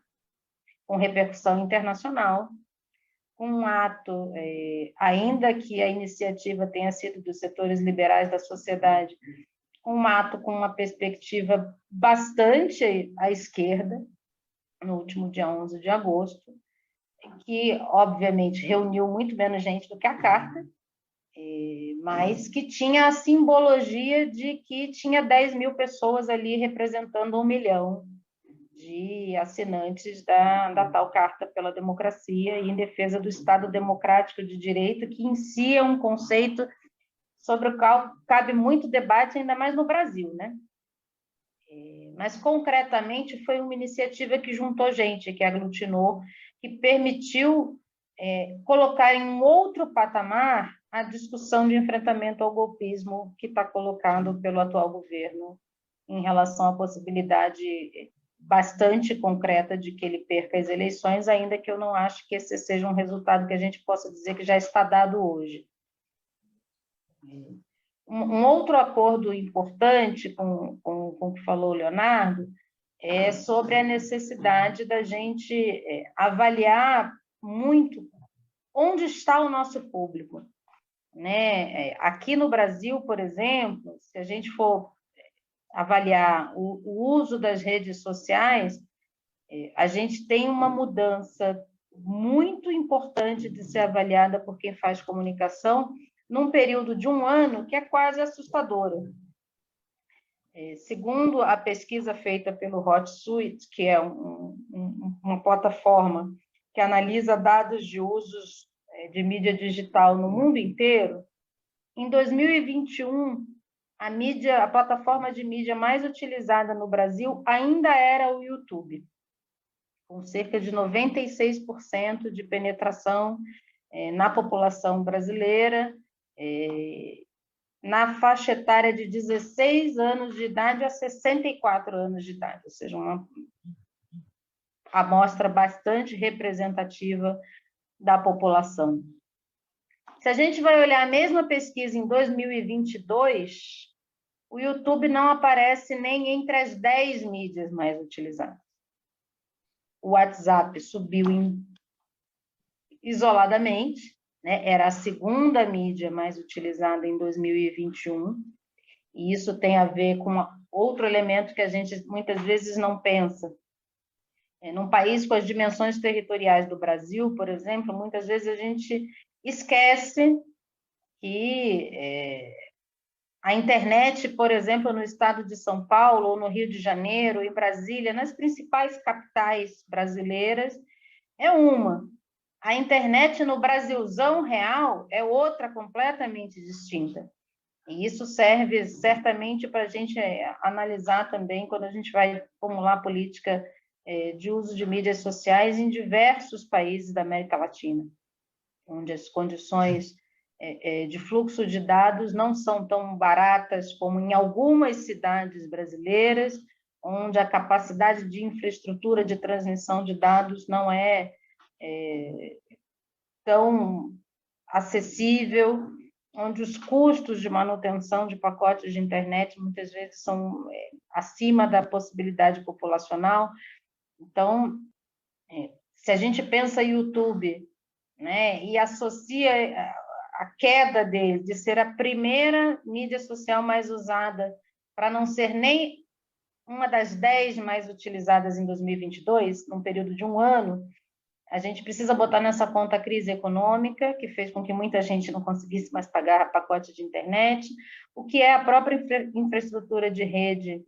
Speaker 3: com repercussão internacional, com um ato, ainda que a iniciativa tenha sido dos setores liberais da sociedade, um ato com uma perspectiva bastante à esquerda, no último dia 11 de agosto, que, obviamente, reuniu muito menos gente do que a carta, mas que tinha a simbologia de que tinha 10 mil pessoas ali representando 1 milhão de assinantes da tal Carta pela Democracia e em defesa do Estado Democrático de Direito, que em si é um conceito sobre o qual cabe muito debate, ainda mais no Brasil, né? Mas, concretamente, foi uma iniciativa que juntou gente, que aglutinou, que permitiu colocar em um outro patamar a discussão de enfrentamento ao golpismo que está colocado pelo atual governo em relação à possibilidade bastante concreta de que ele perca as eleições, ainda que eu não acho que esse seja um resultado que a gente possa dizer que já está dado hoje. Um outro acordo importante com o que falou o Leonardo é sobre a necessidade da gente avaliar muito onde está o nosso público, né? Aqui no Brasil, por exemplo, se a gente for avaliar o uso das redes sociais, a gente tem uma mudança muito importante de ser avaliada por quem faz comunicação num período de 1 ano que é quase assustadora. Segundo a pesquisa feita pelo HotSuite, que é uma plataforma que analisa dados de usos de mídia digital no mundo inteiro, em 2021, a plataforma de mídia mais utilizada no Brasil ainda era o YouTube, com cerca de 96% de penetração na população brasileira, na faixa etária de 16 anos de idade a 64 anos de idade, ou seja, uma amostra bastante representativa da população. Se a gente vai olhar a mesma pesquisa em 2022, o YouTube não aparece nem entre as 10 mídias mais utilizadas. O WhatsApp subiu isoladamente, né? Era a segunda mídia mais utilizada em 2021, e isso tem a ver com outro elemento que a gente muitas vezes não pensa. Num país com as dimensões territoriais do Brasil, por exemplo, muitas vezes a gente esquece que a internet, por exemplo, no estado de São Paulo, ou no Rio de Janeiro, em Brasília, nas principais capitais brasileiras, é uma. A internet no Brasilzão real é outra completamente distinta. E isso serve certamente para a gente analisar também quando a gente vai formular política de uso de mídias sociais em diversos países da América Latina, onde as condições de fluxo de dados não são tão baratas como em algumas cidades brasileiras, onde a capacidade de infraestrutura de transmissão de dados não é tão acessível, onde os custos de manutenção de pacotes de internet muitas vezes são acima da possibilidade populacional. Então, se a gente pensa YouTube, né, e associa a queda dele de ser a primeira mídia social mais usada, para não ser nem uma das 10 mais utilizadas em 2022, num período de um ano, a gente precisa botar nessa conta a crise econômica, que fez com que muita gente não conseguisse mais pagar pacote de internet, o que é a própria infraestrutura de rede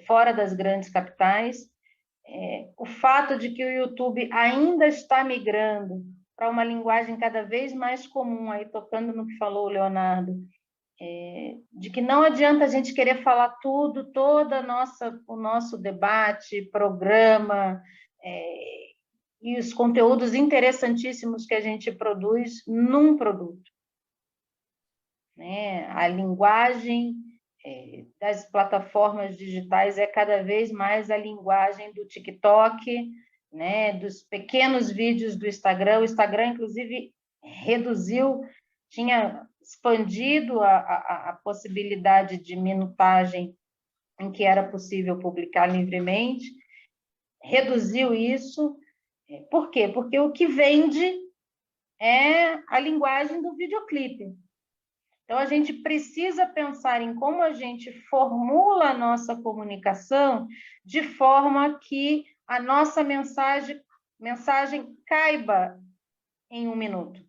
Speaker 3: fora das grandes capitais, o fato de que o YouTube ainda está migrando para uma linguagem cada vez mais comum, aí tocando no que falou o Leonardo, de que não adianta a gente querer falar tudo, o nosso debate, programa, e os conteúdos interessantíssimos que a gente produz num produto. Né? A linguagem das plataformas digitais é cada vez mais a linguagem do TikTok, né? Dos pequenos vídeos do Instagram. O Instagram, inclusive, tinha expandido a possibilidade de minutagem em que era possível publicar livremente, reduziu isso. Por quê? Porque o que vende é a linguagem do videoclipe. Então, a gente precisa pensar em como a gente formula a nossa comunicação de forma que a nossa mensagem caiba em um minuto.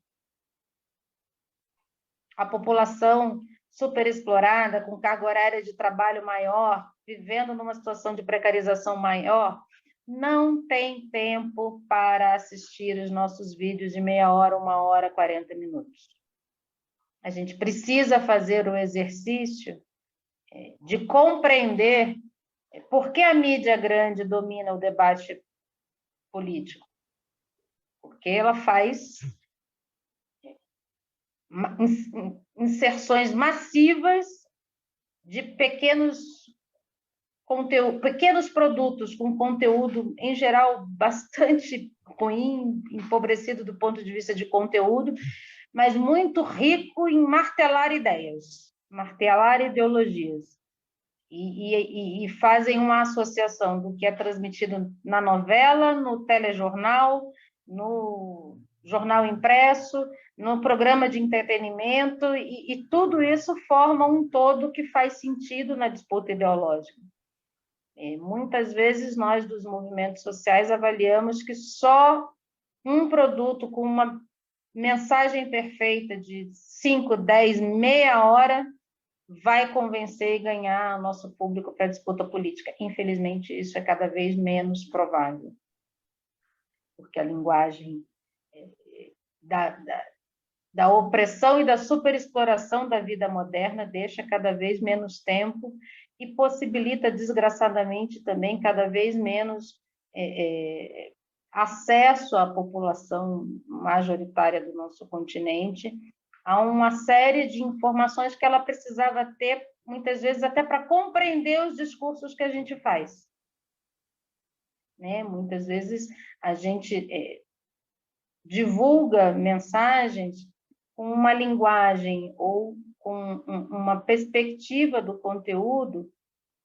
Speaker 3: A população superexplorada, com carga horária de trabalho maior, vivendo numa situação de precarização maior, não tem tempo para assistir os nossos vídeos de meia hora, 1 hora, 40 minutos. A gente precisa fazer o exercício de compreender por que a mídia grande domina o debate político. Porque ela faz inserções massivas de pequenos produtos com conteúdo, em geral, bastante ruim, empobrecido do ponto de vista de conteúdo, mas muito rico em martelar ideias, martelar ideologias. E fazem uma associação do que é transmitido na novela, no telejornal, no jornal impresso, no programa de entretenimento, e tudo isso forma um todo que faz sentido na disputa ideológica. Muitas vezes nós, dos movimentos sociais, avaliamos que só um produto com uma mensagem perfeita de 5, 10, meia hora vai convencer e ganhar o nosso público para a disputa política. Infelizmente, isso é cada vez menos provável, porque a linguagem da opressão e da superexploração da vida moderna deixa cada vez menos tempo e possibilita, desgraçadamente, também cada vez menos acesso à população majoritária do nosso continente a uma série de informações que ela precisava ter, muitas vezes, até para compreender os discursos que a gente faz. Né? Muitas vezes, a gente divulga mensagens com uma linguagem ou com uma perspectiva do conteúdo.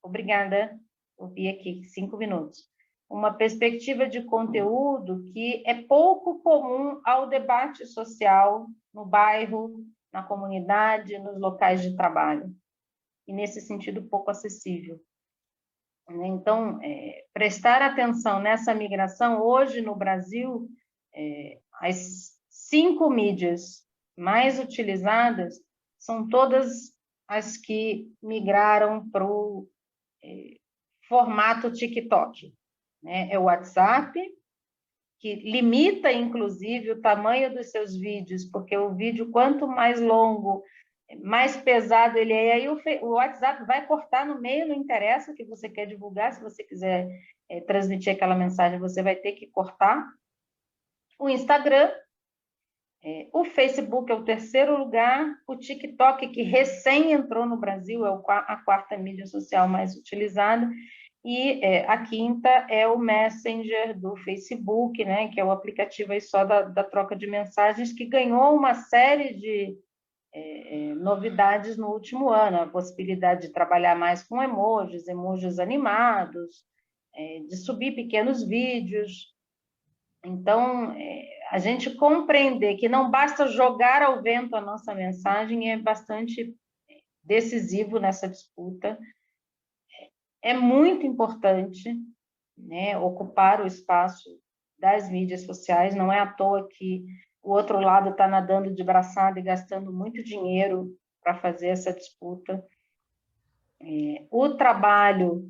Speaker 3: Obrigada, eu vi aqui, 5 minutos. Uma perspectiva de conteúdo que é pouco comum ao debate social no bairro, na comunidade, nos locais de trabalho. E, nesse sentido, pouco acessível. Então, prestar atenção nessa migração, hoje no Brasil, as 5 mídias mais utilizadas são todas as que migraram para o formato TikTok. Né? É o WhatsApp, que limita, inclusive, o tamanho dos seus vídeos, porque o vídeo, quanto mais longo, mais pesado ele é, aí o WhatsApp vai cortar no meio, não interessa o que você quer divulgar, se você quiser transmitir aquela mensagem, você vai ter que cortar. O Instagram, o Facebook é o 3º lugar, o TikTok, que recém entrou no Brasil, é a 4ª mídia social mais utilizada, e a 5ª é o Messenger do Facebook, né, que é o aplicativo aí só da troca de mensagens, que ganhou uma série de novidades no último ano, a possibilidade de trabalhar mais com emojis animados, de subir pequenos vídeos. Então, a gente compreender que não basta jogar ao vento a nossa mensagem é bastante decisivo nessa disputa. É muito importante, né, ocupar o espaço das mídias sociais, não é à toa que o outro lado está nadando de braçada e gastando muito dinheiro para fazer essa disputa. O trabalho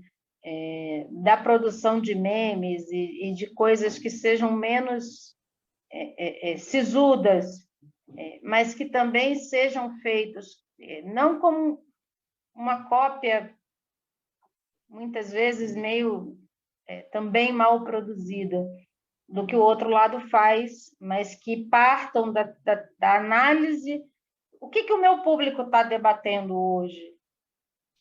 Speaker 3: da produção de memes e de coisas que sejam menos sisudas, mas que também sejam feitos, não como uma cópia, muitas vezes meio também mal produzida, do que o outro lado faz, mas que partam da análise. O que o meu público está debatendo hoje?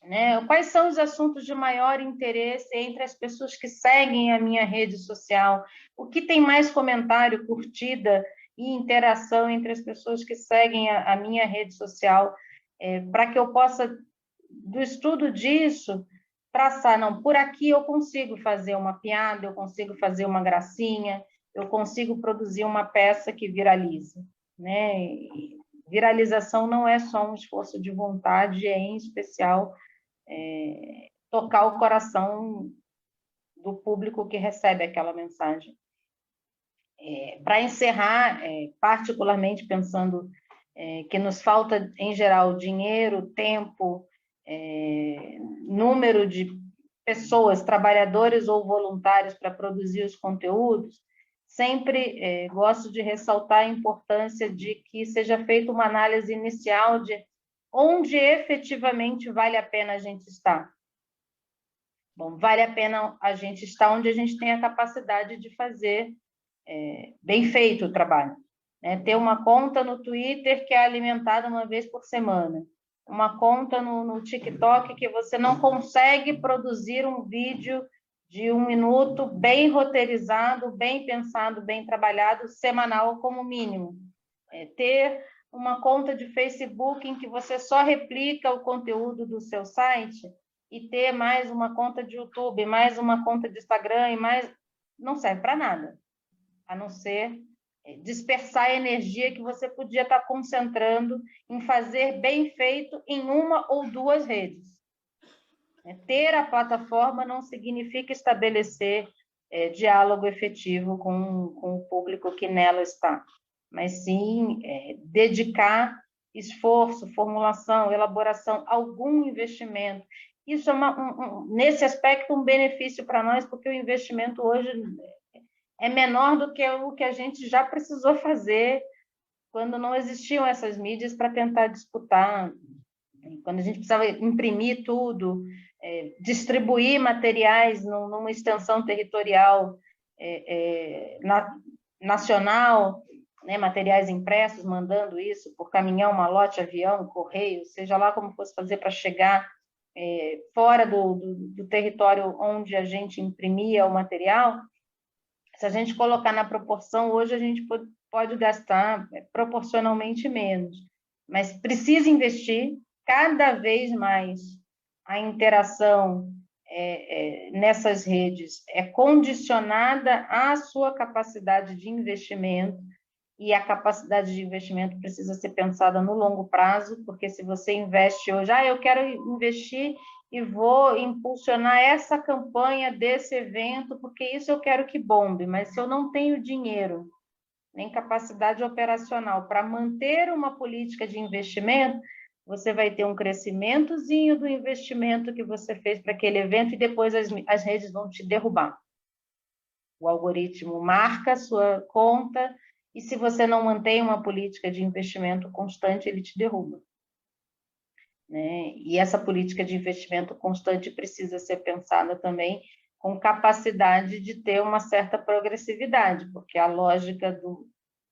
Speaker 3: Né? Quais são os assuntos de maior interesse entre as pessoas que seguem a minha rede social? O que tem mais comentário, curtida e interação entre as pessoas que seguem a minha rede social? Para que eu possa, do estudo disso, traçar, não, por aqui eu consigo fazer uma piada, eu consigo fazer uma gracinha, eu consigo produzir uma peça que viralize. Né? E viralização não é só um esforço de vontade, é em especial tocar o coração do público que recebe aquela mensagem. Para encerrar, particularmente pensando que nos falta, em geral, dinheiro, tempo, número de pessoas, trabalhadores ou voluntários para produzir os conteúdos, sempre gosto de ressaltar a importância de que seja feita uma análise inicial de onde efetivamente vale a pena a gente estar. Bom, vale a pena a gente estar onde a gente tem a capacidade de fazer bem feito o trabalho. Né? Ter uma conta no Twitter que é alimentada uma vez por semana, uma conta no TikTok que você não consegue produzir um vídeo de 1 minuto bem roteirizado, bem pensado, bem trabalhado, semanal como mínimo. Ter uma conta de Facebook em que você só replica o conteúdo do seu site e ter mais uma conta de YouTube, mais uma conta de Instagram, e mais... não serve para nada, a não ser dispersar a energia que você podia estar concentrando em fazer bem feito em 1 ou 2 redes. Ter a plataforma não significa estabelecer diálogo efetivo com o público que nela está, mas sim dedicar esforço, formulação, elaboração, algum investimento. Isso é, nesse aspecto, um benefício para nós, porque o investimento hoje é menor do que o que a gente já precisou fazer quando não existiam essas mídias para tentar disputar, quando a gente precisava imprimir tudo, distribuir materiais numa extensão territorial nacional. né, materiais impressos, mandando isso por caminhão, malote, avião, correio, seja lá como fosse fazer para chegar fora do território onde a gente imprimia o material. Se a gente colocar na proporção, hoje a gente pode gastar proporcionalmente menos, mas precisa investir cada vez mais. A interação nessas redes é condicionada à sua capacidade de investimento, e a capacidade de investimento precisa ser pensada no longo prazo, porque se você investe hoje, eu quero investir e vou impulsionar essa campanha desse evento, porque isso eu quero que bombe, mas se eu não tenho dinheiro, nem capacidade operacional para manter uma política de investimento, você vai ter um crescimentozinho do investimento que você fez para aquele evento e depois as redes vão te derrubar. O algoritmo marca a sua conta e se você não mantém uma política de investimento constante, ele te derruba. Né? E essa política de investimento constante precisa ser pensada também com capacidade de ter uma certa progressividade, porque a lógica do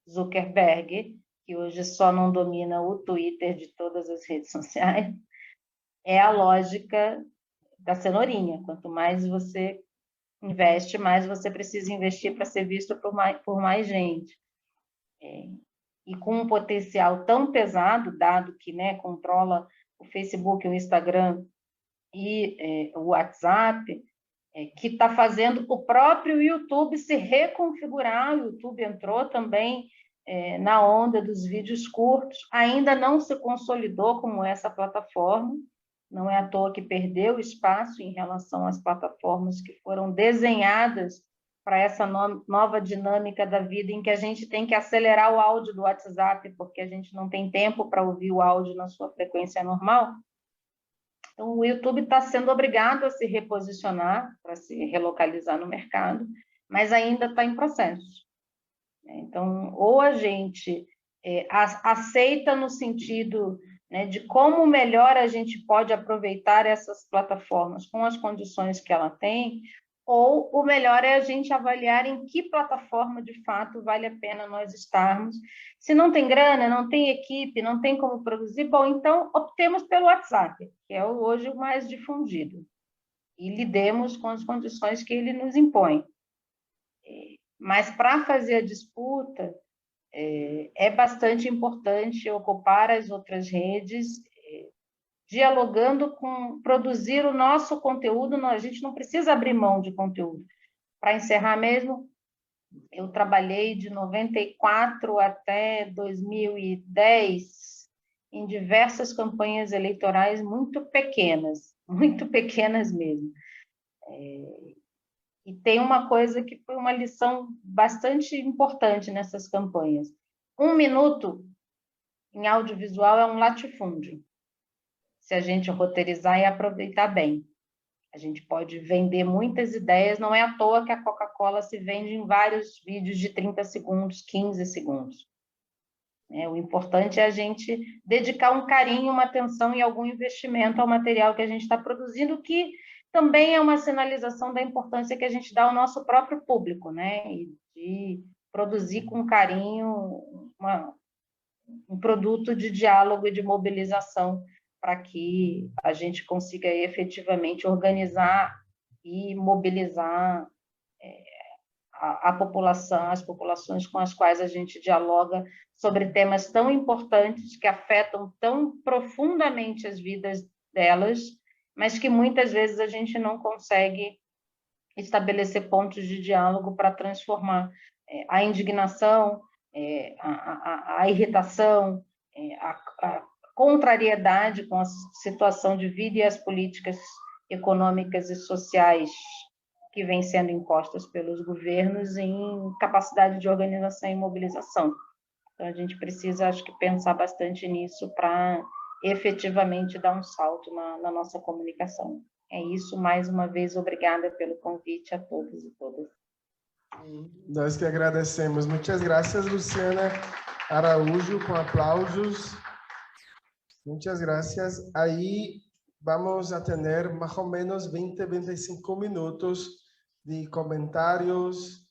Speaker 3: Zuckerberg, que hoje só não domina o Twitter de todas as redes sociais, é a lógica da cenourinha. Quanto mais você investe, mais você precisa investir para ser visto por mais gente. E com um potencial tão pesado, dado que, né, controla o Facebook, o Instagram e o WhatsApp, que está fazendo o próprio YouTube se reconfigurar. O YouTube entrou também na onda dos vídeos curtos, ainda não se consolidou como essa plataforma, não é à toa que perdeu espaço em relação às plataformas que foram desenhadas para essa nova dinâmica da vida, em que a gente tem que acelerar o áudio do WhatsApp, porque a gente não tem tempo para ouvir o áudio na sua frequência normal. Então, o YouTube está sendo obrigado a se reposicionar, para se relocalizar no mercado, mas ainda está em processo. Então, ou a gente aceita no sentido, né, de como melhor a gente pode aproveitar essas plataformas com as condições que ela tem, ou o melhor é a gente avaliar em que plataforma, de fato, vale a pena nós estarmos. Se não tem grana, não tem equipe, não tem como produzir, bom, então optemos pelo WhatsApp, que é hoje o mais difundido, e lidemos com as condições que ele nos impõe. Mas para fazer a disputa, é bastante importante ocupar as outras redes, dialogando com produzir o nosso conteúdo. A gente não precisa abrir mão de conteúdo. Para encerrar mesmo, eu trabalhei de 94 até 2010 em diversas campanhas eleitorais muito pequenas mesmo. E tem uma coisa que foi uma lição bastante importante nessas campanhas. 1 minuto em audiovisual é um latifúndio, se a gente roteirizar e aproveitar bem. A gente pode vender muitas ideias, não é à toa que a Coca-Cola se vende em vários vídeos de 30 segundos, 15 segundos. O importante é a gente dedicar um carinho, uma atenção e algum investimento ao material que a gente está produzindo, que também é uma sinalização da importância que a gente dá ao nosso próprio público, né? E de produzir com carinho um produto de diálogo e de mobilização para que a gente consiga efetivamente organizar e mobilizar a população, as populações com as quais a gente dialoga sobre temas tão importantes que afetam tão profundamente as vidas delas, mas que muitas vezes a gente não consegue estabelecer pontos de diálogo para transformar a indignação, a irritação, a contrariedade com a situação de vida e as políticas econômicas e sociais que vêm sendo impostas pelos governos em capacidade de organização e mobilização. Então, a gente precisa, acho que, pensar bastante nisso para efetivamente dar um salto na nossa comunicação. É isso, mais uma vez, obrigada pelo convite a todos e todas.
Speaker 1: Nós que agradecemos. Muitas graças, Luciana Araújo, com aplausos. Muchas gracias. Ahí vamos a tener más o menos 20-25 minutos de comentarios,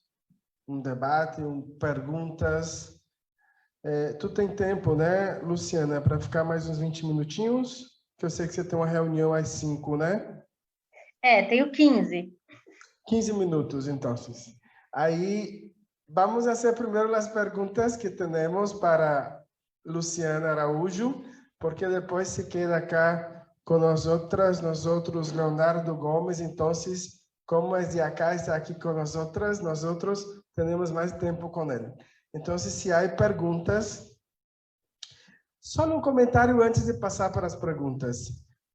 Speaker 1: un debate, preguntas. Tu tem tempo, né, Luciana, para ficar mais uns 20 minutinhos? Que eu sei que você tem uma reunião às 5, né?
Speaker 3: Tenho 15.
Speaker 1: 15 minutos, então. Aí, vamos fazer primeiro as perguntas que temos para Luciana Araújo, porque depois se queda acá com nós outros, Leonardo Gomes. Então, como é de acá, está aqui com nós outros temos mais tempo com ele. Então, se há perguntas, só um comentário antes de passar para as perguntas.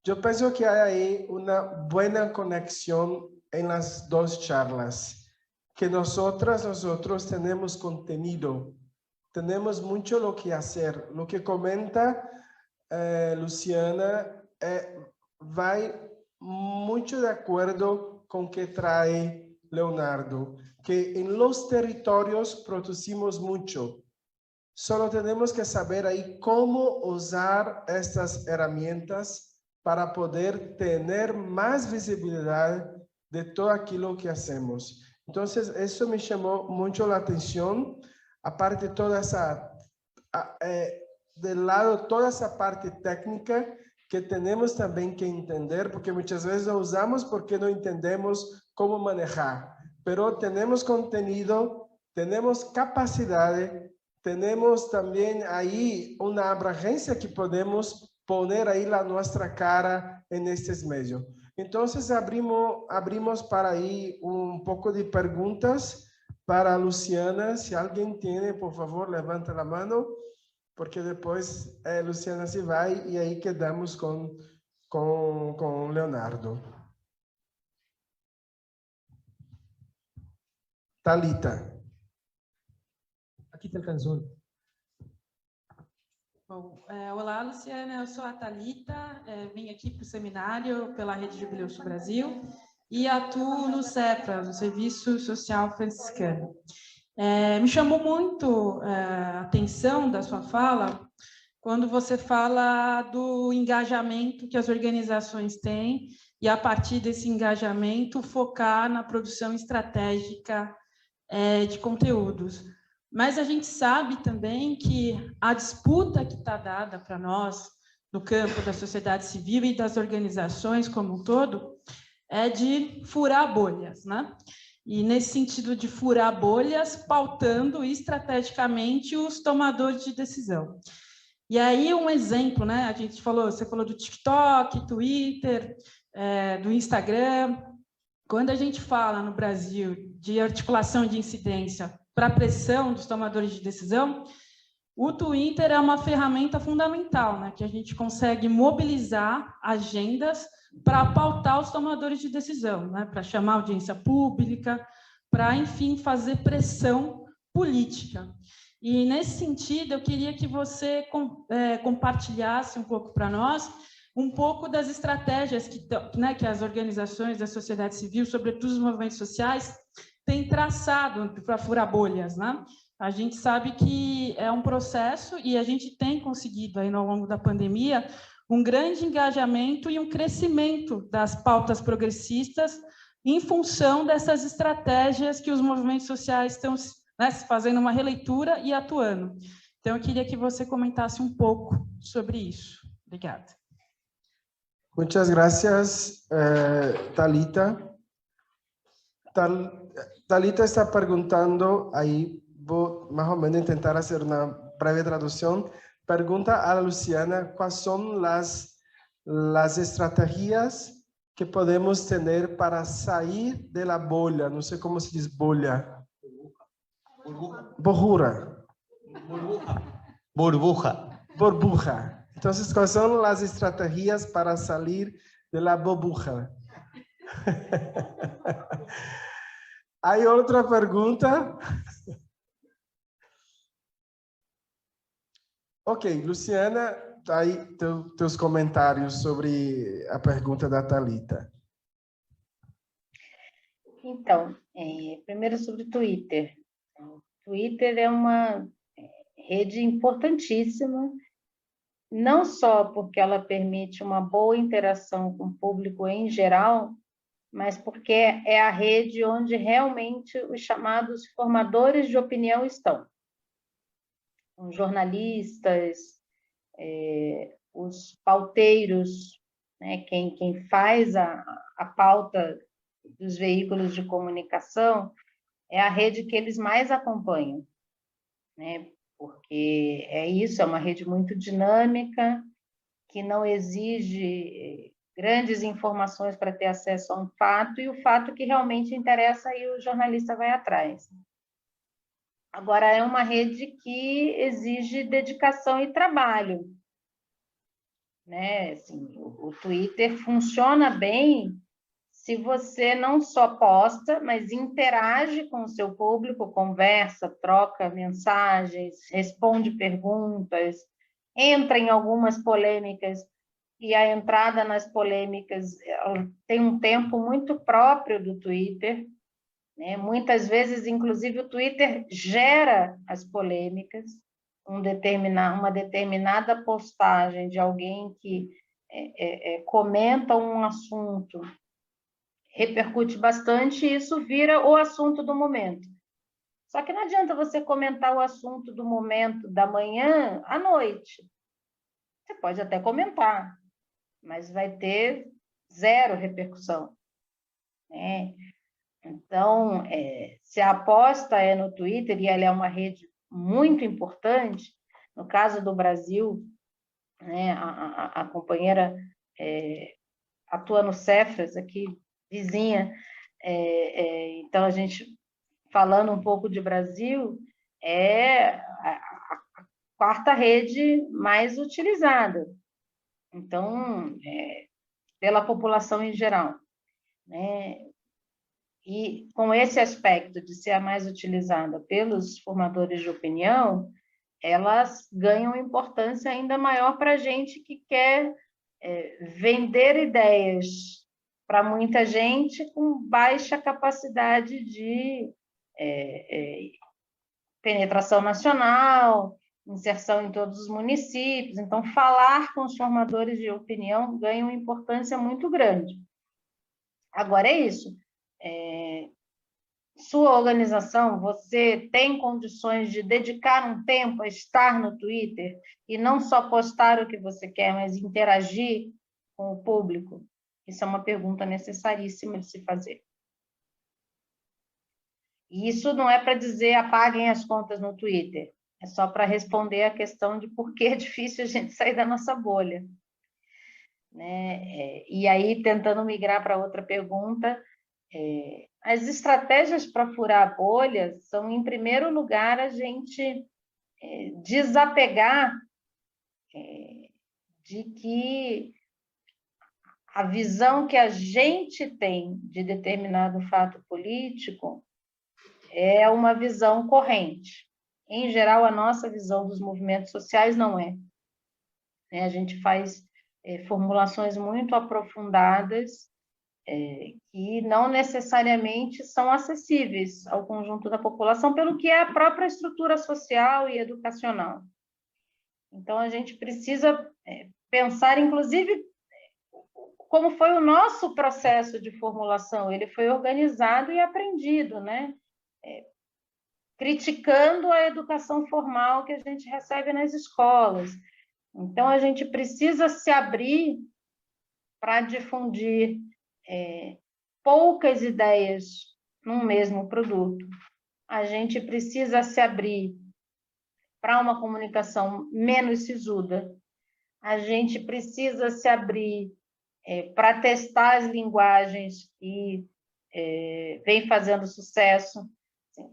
Speaker 1: Eu penso que há aí uma boa conexão em las duas charlas, que nós temos contenido, temos muito o que fazer. Lo que comenta Luciana vai muito de acordo com o que traz Leonardo, que em los territórios produzimos muito. Solo temos que saber aí como usar estas ferramentas para poder ter mais visibilidade de todo aquilo que hacemos. Então, isso me chamou muito a atenção, aparte de toda essa, de lado, toda essa parte técnica que temos também que entender, porque muitas vezes não usamos porque não entendemos como manejar. Pero temos conteúdo, temos capacidade, temos também aí uma abrangência que podemos poner aí a nossa cara nestes meios. Então, abrimos para aí pouco de perguntas para a Luciana. Se alguém tem, por favor, levanta a mão, porque depois Luciana se vai e aí quedamos com Leonardo. Thalita.
Speaker 4: Aqui te alcançou.
Speaker 5: Bom, olá, Luciana, eu sou a Thalita, vim aqui para o seminário pela Rede Jubileu Brasil e atuo no SEFRA, no Serviço Social Franciscano. Me chamou muito a atenção da sua fala quando você fala do engajamento que as organizações têm e, a partir desse engajamento, focar na produção estratégica de conteúdos. Mas a gente sabe também que a disputa que está dada para nós, no campo da sociedade civil e das organizações como um todo, é de furar bolhas, né? E nesse sentido de furar bolhas, pautando estrategicamente os tomadores de decisão. E aí um exemplo, né? Você falou do TikTok, Twitter, do Instagram. Quando a gente fala no Brasil de articulação de incidência para a pressão dos tomadores de decisão, o Twitter é uma ferramenta fundamental, né? Que a gente consegue mobilizar agendas para pautar os tomadores de decisão, né? Para chamar audiência pública, para, enfim, fazer pressão política. E, nesse sentido, eu queria que você compartilhasse um pouco para nós um pouco das estratégias que as organizações da sociedade civil, sobretudo os movimentos sociais, têm traçado para furar bolhas, né? A gente sabe que é um processo e a gente tem conseguido, aí, ao longo da pandemia, um grande engajamento e um crescimento das pautas progressistas em função dessas estratégias que os movimentos sociais estão, né, fazendo uma releitura e atuando. Então, eu queria que você comentasse um pouco sobre isso. Obrigada.
Speaker 1: Muchas gracias, Thalita. Thalita está perguntando, aí vou mais ou menos tentar fazer uma breve tradução. Pergunta a Luciana quais são as estratégias que podemos ter para sair da bolha. Não sei como se diz bolha. Burbuja. Burbuja. Então, quais são as estratégias para sair da burbuja? Há outra pergunta? Ok, Luciana, aí teus comentários sobre a pergunta da Thalita.
Speaker 3: Então, primeiro sobre o Twitter. O Twitter é uma rede importantíssima, não só porque ela permite uma boa interação com o público em geral, mas porque é a rede onde realmente os chamados formadores de opinião estão. os jornalistas, os pauteiros, né, quem faz a pauta dos veículos de comunicação, é a rede que eles mais acompanham, né? Porque é isso, é uma rede muito dinâmica, que não exige grandes informações para ter acesso a um fato, e o fato que realmente interessa, aí o jornalista vai atrás. Agora, é uma rede que exige dedicação e trabalho, né? Assim, o Twitter funciona bem se você não só posta, mas interage com o seu público, conversa, troca mensagens, responde perguntas, entra em algumas polêmicas, e a entrada nas polêmicas tem um tempo muito próprio do Twitter, né? Muitas vezes, inclusive, o Twitter gera as polêmicas, uma determinada postagem de alguém que comenta um assunto, repercute bastante, e isso vira o assunto do momento. Só que não adianta você comentar o assunto do momento da manhã à noite. Você pode até comentar, mas vai ter zero repercussão, né? Então, se a aposta é no Twitter, e ela é uma rede muito importante, no caso do Brasil, né, a companheira atua no Cefras, aqui, vizinha, então a gente, falando um pouco de Brasil, é a quarta rede mais utilizada, então, pela população em geral, né? E com esse aspecto de ser a mais utilizada pelos formadores de opinião, elas ganham importância ainda maior para a gente que quer vender ideias para muita gente com baixa capacidade de penetração nacional, inserção em todos os municípios. Então, falar com os formadores de opinião ganha uma importância muito grande. Agora, é isso. Sua organização, você tem condições de dedicar um tempo a estar no Twitter e não só postar o que você quer, mas interagir com o público? Isso é uma pergunta necessaríssima de se fazer. E isso não é para dizer apaguem as contas no Twitter, é só para responder a questão de por que é difícil a gente sair da nossa bolha, né? E aí, tentando migrar para outra pergunta, as estratégias para furar a bolha são, em primeiro lugar, a gente desapegar de que a visão que a gente tem de determinado fato político é uma visão corrente. Em geral, a nossa visão dos movimentos sociais não é. A gente faz formulações muito aprofundadas que não necessariamente são acessíveis ao conjunto da população, pelo que é a própria estrutura social e educacional. Então, a gente precisa pensar, inclusive, como foi o nosso processo de formulação. Ele foi organizado e aprendido, né? Criticando a educação formal que a gente recebe nas escolas. Então, a gente precisa se abrir para difundir poucas ideias num mesmo produto. A gente precisa se abrir para uma comunicação menos sisuda. A gente precisa se abrir para testar as linguagens que vem fazendo sucesso.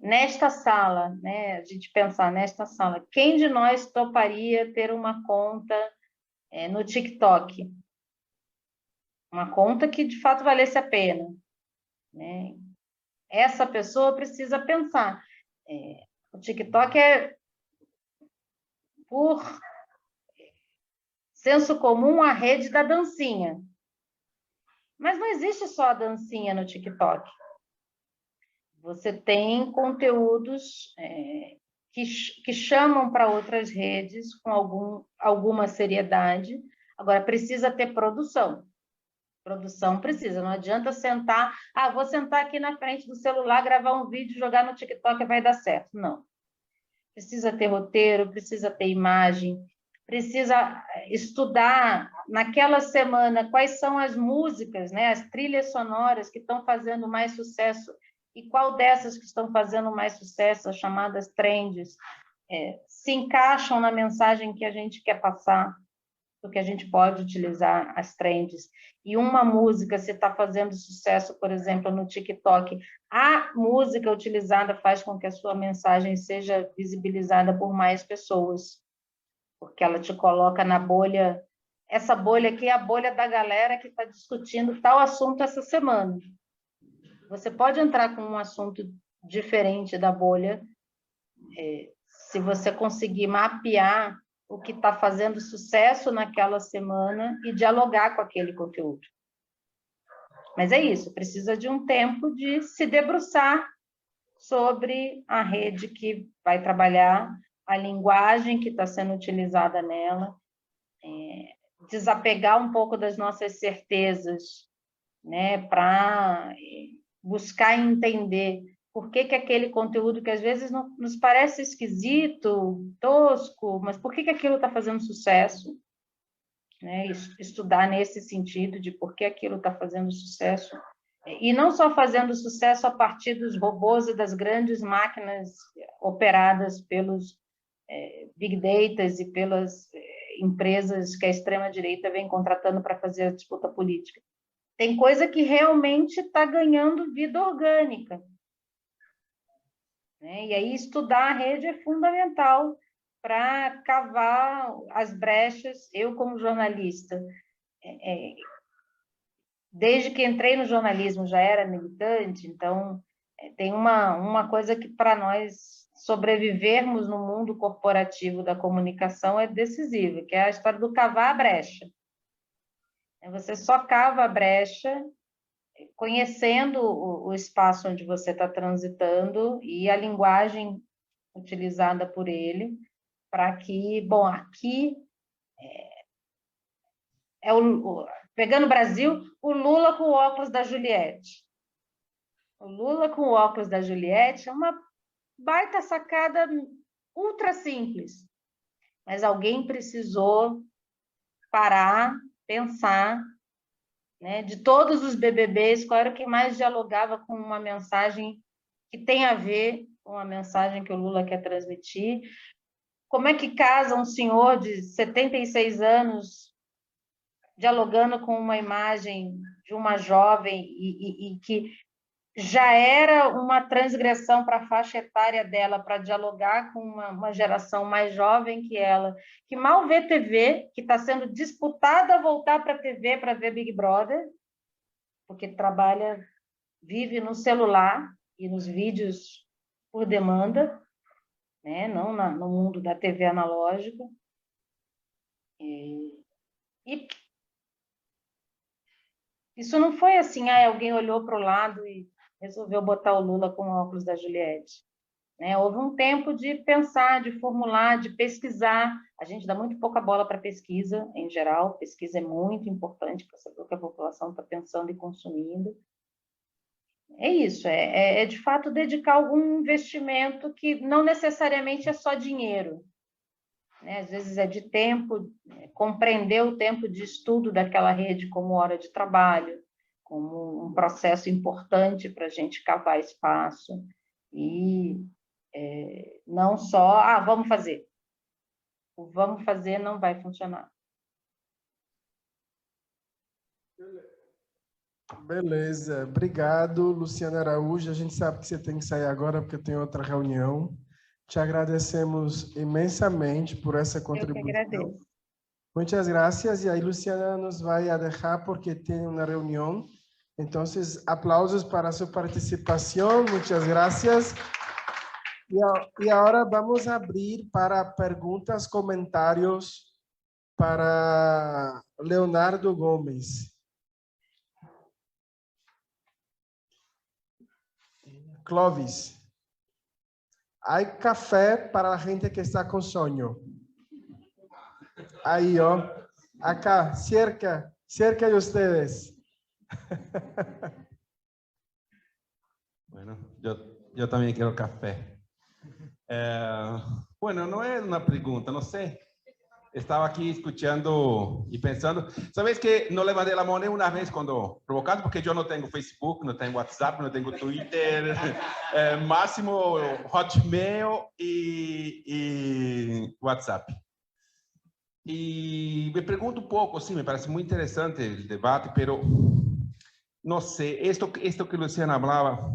Speaker 3: Nesta sala, né, a gente pensar nesta sala, quem de nós toparia ter uma conta no TikTok? Uma conta que, de fato, valesse a pena, né? Essa pessoa precisa pensar. O TikTok é, por senso comum, a rede da dancinha. Mas não existe só a dancinha no TikTok. Você tem conteúdos que chamam para outras redes com alguma seriedade. Agora, precisa ter produção. Produção precisa, não adianta sentar, vou sentar aqui na frente do celular, gravar um vídeo, jogar no TikTok e vai dar certo. Não. precisa ter roteiro, precisa ter imagem, precisa estudar naquela semana quais são as músicas, né, as trilhas sonoras que estão fazendo mais sucesso e qual dessas que estão fazendo mais sucesso, as chamadas trends, se encaixam na mensagem que a gente quer passar, porque a gente pode utilizar as trends. E uma música, se está fazendo sucesso, por exemplo, no TikTok, a música utilizada faz com que a sua mensagem seja visibilizada por mais pessoas, porque ela te coloca na bolha. Essa bolha aqui é a bolha da galera que está discutindo tal assunto essa semana. Você pode entrar com um assunto diferente da bolha, se você conseguir mapear o que está fazendo sucesso naquela semana e dialogar com aquele conteúdo. Mas é isso, precisa de um tempo de se debruçar sobre a rede que vai trabalhar, a linguagem que está sendo utilizada nela, desapegar um pouco das nossas certezas, né, para buscar entender por que aquele conteúdo que às vezes nos parece esquisito, tosco, mas por que aquilo está fazendo sucesso? Né? Estudar nesse sentido de por que aquilo está fazendo sucesso. E não só fazendo sucesso a partir dos robôs e das grandes máquinas operadas pelos big data e pelas empresas que a extrema-direita vem contratando para fazer a disputa política. Tem coisa que realmente está ganhando vida orgânica. Né? E aí estudar a rede é fundamental para cavar as brechas. Eu, como jornalista, desde que entrei no jornalismo já era militante, então tem uma coisa que para nós sobrevivermos no mundo corporativo da comunicação é decisiva, que é a história do cavar a brecha. Você só cava a brecha conhecendo o espaço onde você está transitando e a linguagem utilizada por ele, para que, bom, aqui pegando o Brasil, o Lula com o óculos da Juliette. O Lula com o óculos da Juliette é uma baita sacada ultra simples, mas alguém precisou parar, pensar, né, de todos os BBBs, qual era o que mais dialogava com uma mensagem que tem a ver com a mensagem que o Lula quer transmitir. Como é que casa um senhor de 76 anos dialogando com uma imagem de uma jovem e que já era uma transgressão para a faixa etária dela, para dialogar com uma geração mais jovem que ela, que mal vê TV, que está sendo disputada a voltar para a TV para ver Big Brother, porque vive no celular e nos vídeos por demanda, né? Não no mundo da TV analógica. E isso não foi assim, alguém olhou para o lado e resolveu botar o Lula com o óculos da Juliette. Né? Houve um tempo de pensar, de formular, de pesquisar. A gente dá muito pouca bola para pesquisa, em geral. Pesquisa é muito importante para saber o que a população está pensando e consumindo. É isso, de fato dedicar algum investimento que não necessariamente é só dinheiro. Né? Às vezes é de tempo, compreender o tempo de estudo daquela rede como hora de trabalho, como um processo importante para a gente cavar espaço e não só, vamos fazer. O vamos fazer não vai funcionar.
Speaker 1: Beleza, obrigado, Luciana Araújo. A gente sabe que você tem que sair agora porque tem outra reunião. Te agradecemos imensamente por essa contribuição.
Speaker 3: Eu que agradeço.
Speaker 1: Muchas gracias. E aí, Luciana nos vai a deixar porque tem uma reunião. Então, aplausos para sua participação. Muchas gracias. E agora vamos abrir para perguntas, comentários para Leonardo Gomes. Clovis, há café para a gente que está com sono. Aí, ó, acá, cerca de ustedes.
Speaker 6: Bueno, yo también quiero café. Bueno, no es una pregunta, no sé. Estaba aquí escuchando y pensando. ¿Sabes que no levanté la mano una vez cuando provocado? Porque yo no tengo Facebook, no tengo WhatsApp, no tengo Twitter, máximo Hotmail y WhatsApp. Y me pregunto un poco, sí, me parece muy interesante el debate, pero no sé, esto que Luciana hablaba,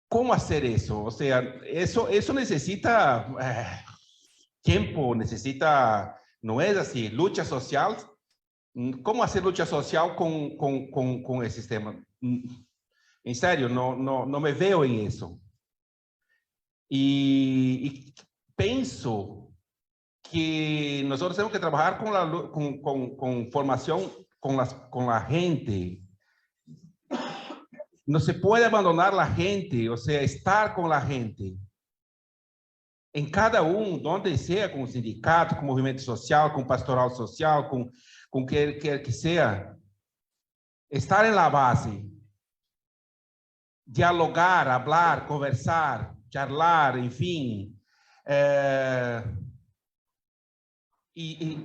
Speaker 6: ¿cómo hacer eso? O sea, eso necesita tiempo, necesita, no es así, lucha social. ¿Cómo hacer lucha social con el sistema? En serio, no me veo en eso. Y pienso que nosotros tenemos que trabajar con formación con la gente. No se puede abandonar la gente, o sea, estar con la gente. En cada donde sea, com o sindicato, com o movimento social, com o pastoral social, com quem quer que seja, estar em la base, dialogar, hablar, conversar, charlar, enfim.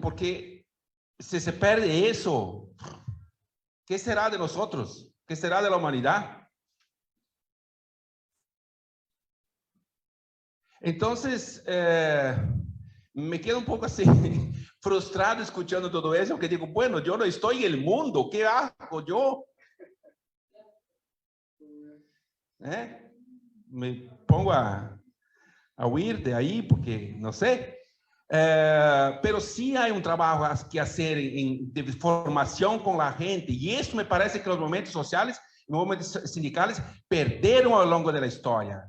Speaker 6: Porque se perde isso, ¿qué será de nosotros? ¿Qué será de la humanidad? Entonces, me quedo un poco así, frustrado escuchando todo eso, porque digo, bueno, yo no estoy en el mundo, ¿qué hago yo? Me pongo a huir de ahí, porque no sé. Pero sí hay un trabajo que hacer de formación con la gente, y eso me parece que los movimientos sociales, los movimientos sindicales, perderon a lo largo de la historia.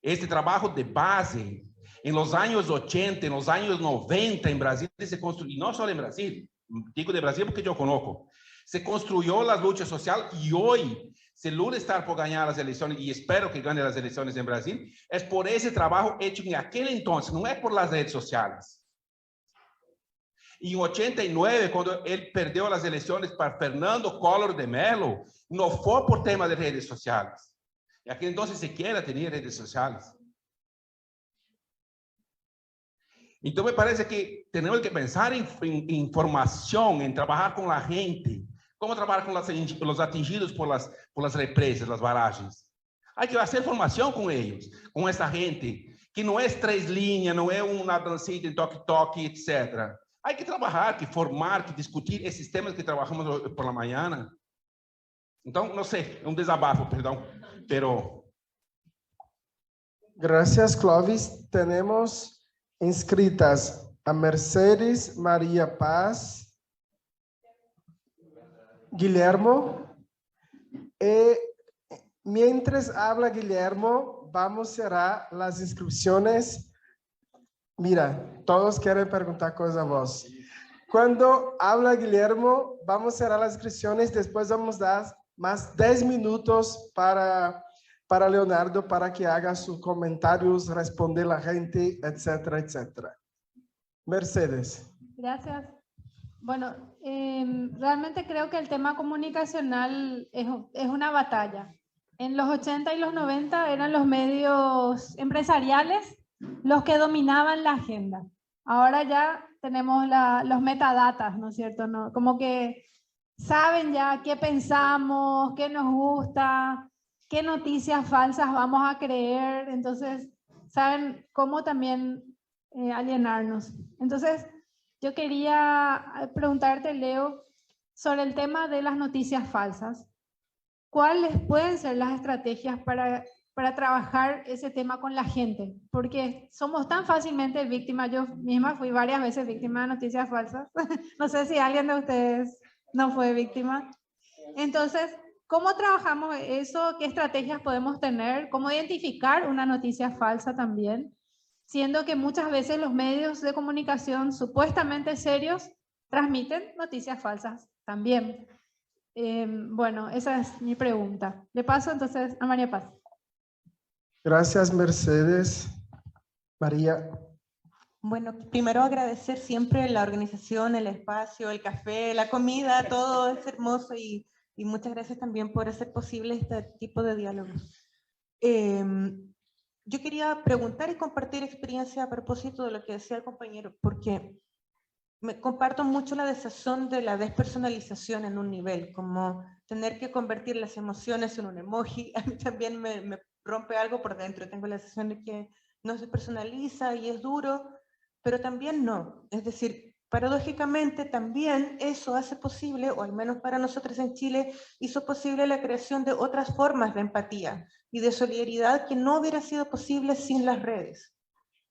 Speaker 6: Este trabajo de base, en los años 80, en los años 90, en Brasil se construyó, y no solo en Brasil, digo de Brasil porque yo conozco, se construyó la lucha social, y hoy, si Lula está por ganar las elecciones, y espero que gane las elecciones en Brasil, es por ese trabajo hecho en aquel entonces, no es por las redes sociales. Y en 89, cuando él perdió las elecciones para Fernando Collor de Mello, no fue por tema de redes sociales. En aquel entonces siquiera tenía redes sociales. Entonces me parece que tenemos que pensar en formación, en trabajar con la gente. ¿Cómo trabajar con los atingidos por las represas, las barragens? Hay que hacer formación con ellos, con esta gente, que no es 3 líneas, no es una dancita en toque-toque, etc. Hay que trabajar, que formar, que discutir esses temas que trabajamos por la mañana. Então, não sei, é um desabafo, perdão, pero...
Speaker 1: Gracias, Clovis. Tenemos inscritas a Mercedes María Paz, Guillermo. Mientras habla Guillermo, vamos a cerrar las inscripciones. Mira, todos quieren preguntar cosas a vos. Cuando habla Guillermo, vamos a cerrar las inscripciones. Después vamos a dar más 10 minutos para Leonardo, para que haga sus comentarios, responder a la gente, etcétera, etcétera. Mercedes.
Speaker 7: Gracias. Bueno, realmente creo que el tema comunicacional es una batalla. En los 80 y los 90 eran los medios empresariales los que dominaban la agenda. Ahora ya tenemos los metadatas, ¿no es cierto? ¿No? Como que saben ya qué pensamos, qué nos gusta, qué noticias falsas vamos a creer. Entonces, saben cómo también alienarnos. Entonces, yo quería preguntarte, Leo, sobre el tema de las noticias falsas. ¿Cuáles pueden ser las estrategias para trabajar ese tema con la gente? Porque somos tan fácilmente víctimas. Yo misma fui varias veces víctima de noticias falsas. No sé si alguien de ustedes no fue víctima. Entonces, ¿cómo trabajamos eso? ¿Qué estrategias podemos tener? ¿Cómo identificar una noticia falsa también? Siendo que muchas veces los medios de comunicación supuestamente serios transmiten noticias falsas también. Bueno, esa es mi pregunta. Le paso entonces a María Paz.
Speaker 1: Gracias, Mercedes. María.
Speaker 8: Bueno, primero agradecer siempre la organización, el espacio, el café, la comida, todo es hermoso y muchas gracias también por hacer posible este tipo de diálogo. yo quería preguntar y compartir experiencia a propósito de lo que decía el compañero, porque me comparto mucho la desazón de la despersonalización en un nivel, como tener que convertir las emociones en un emoji. A mí también me rompe algo por dentro, tengo la sensación de que no se personaliza y es duro, pero también no. Es decir, paradójicamente también eso hace posible, o al menos para nosotros en Chile, hizo posible la creación de otras formas de empatía y de solidaridad que no hubiera sido posible sin las redes.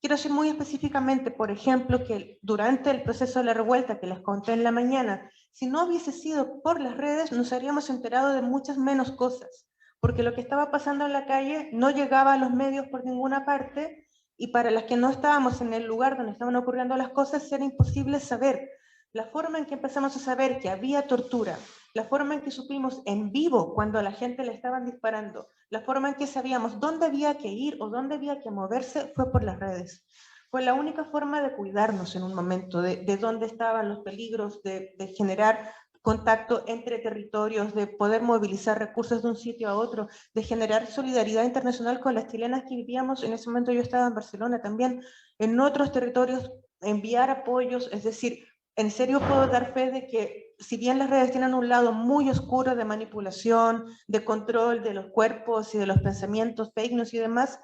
Speaker 8: Quiero decir muy específicamente, por ejemplo, que durante el proceso de la revuelta que les conté en la mañana, si no hubiese sido por las redes, nos habríamos enterado de muchas menos cosas, porque lo que estaba pasando en la calle no llegaba a los medios por ninguna parte, y para las que no estábamos en el lugar donde estaban ocurriendo las cosas, era imposible saber. La forma en que empezamos a saber que había tortura, la forma en que supimos en vivo cuando a la gente le estaban disparando, la forma en que sabíamos dónde había que ir o dónde había que moverse fue por las redes. Fue la única forma de cuidarnos en un momento, de dónde estaban los peligros, de generar contacto entre territorios, de poder movilizar recursos de un sitio a otro, de generar solidaridad internacional con las chilenas que vivíamos. En ese momento yo estaba en Barcelona también, en otros territorios, enviar apoyos, es decir, en serio puedo dar fe de que si bien las redes tienen un lado muy oscuro de manipulación, de control de los cuerpos y de los pensamientos, fake news y demás,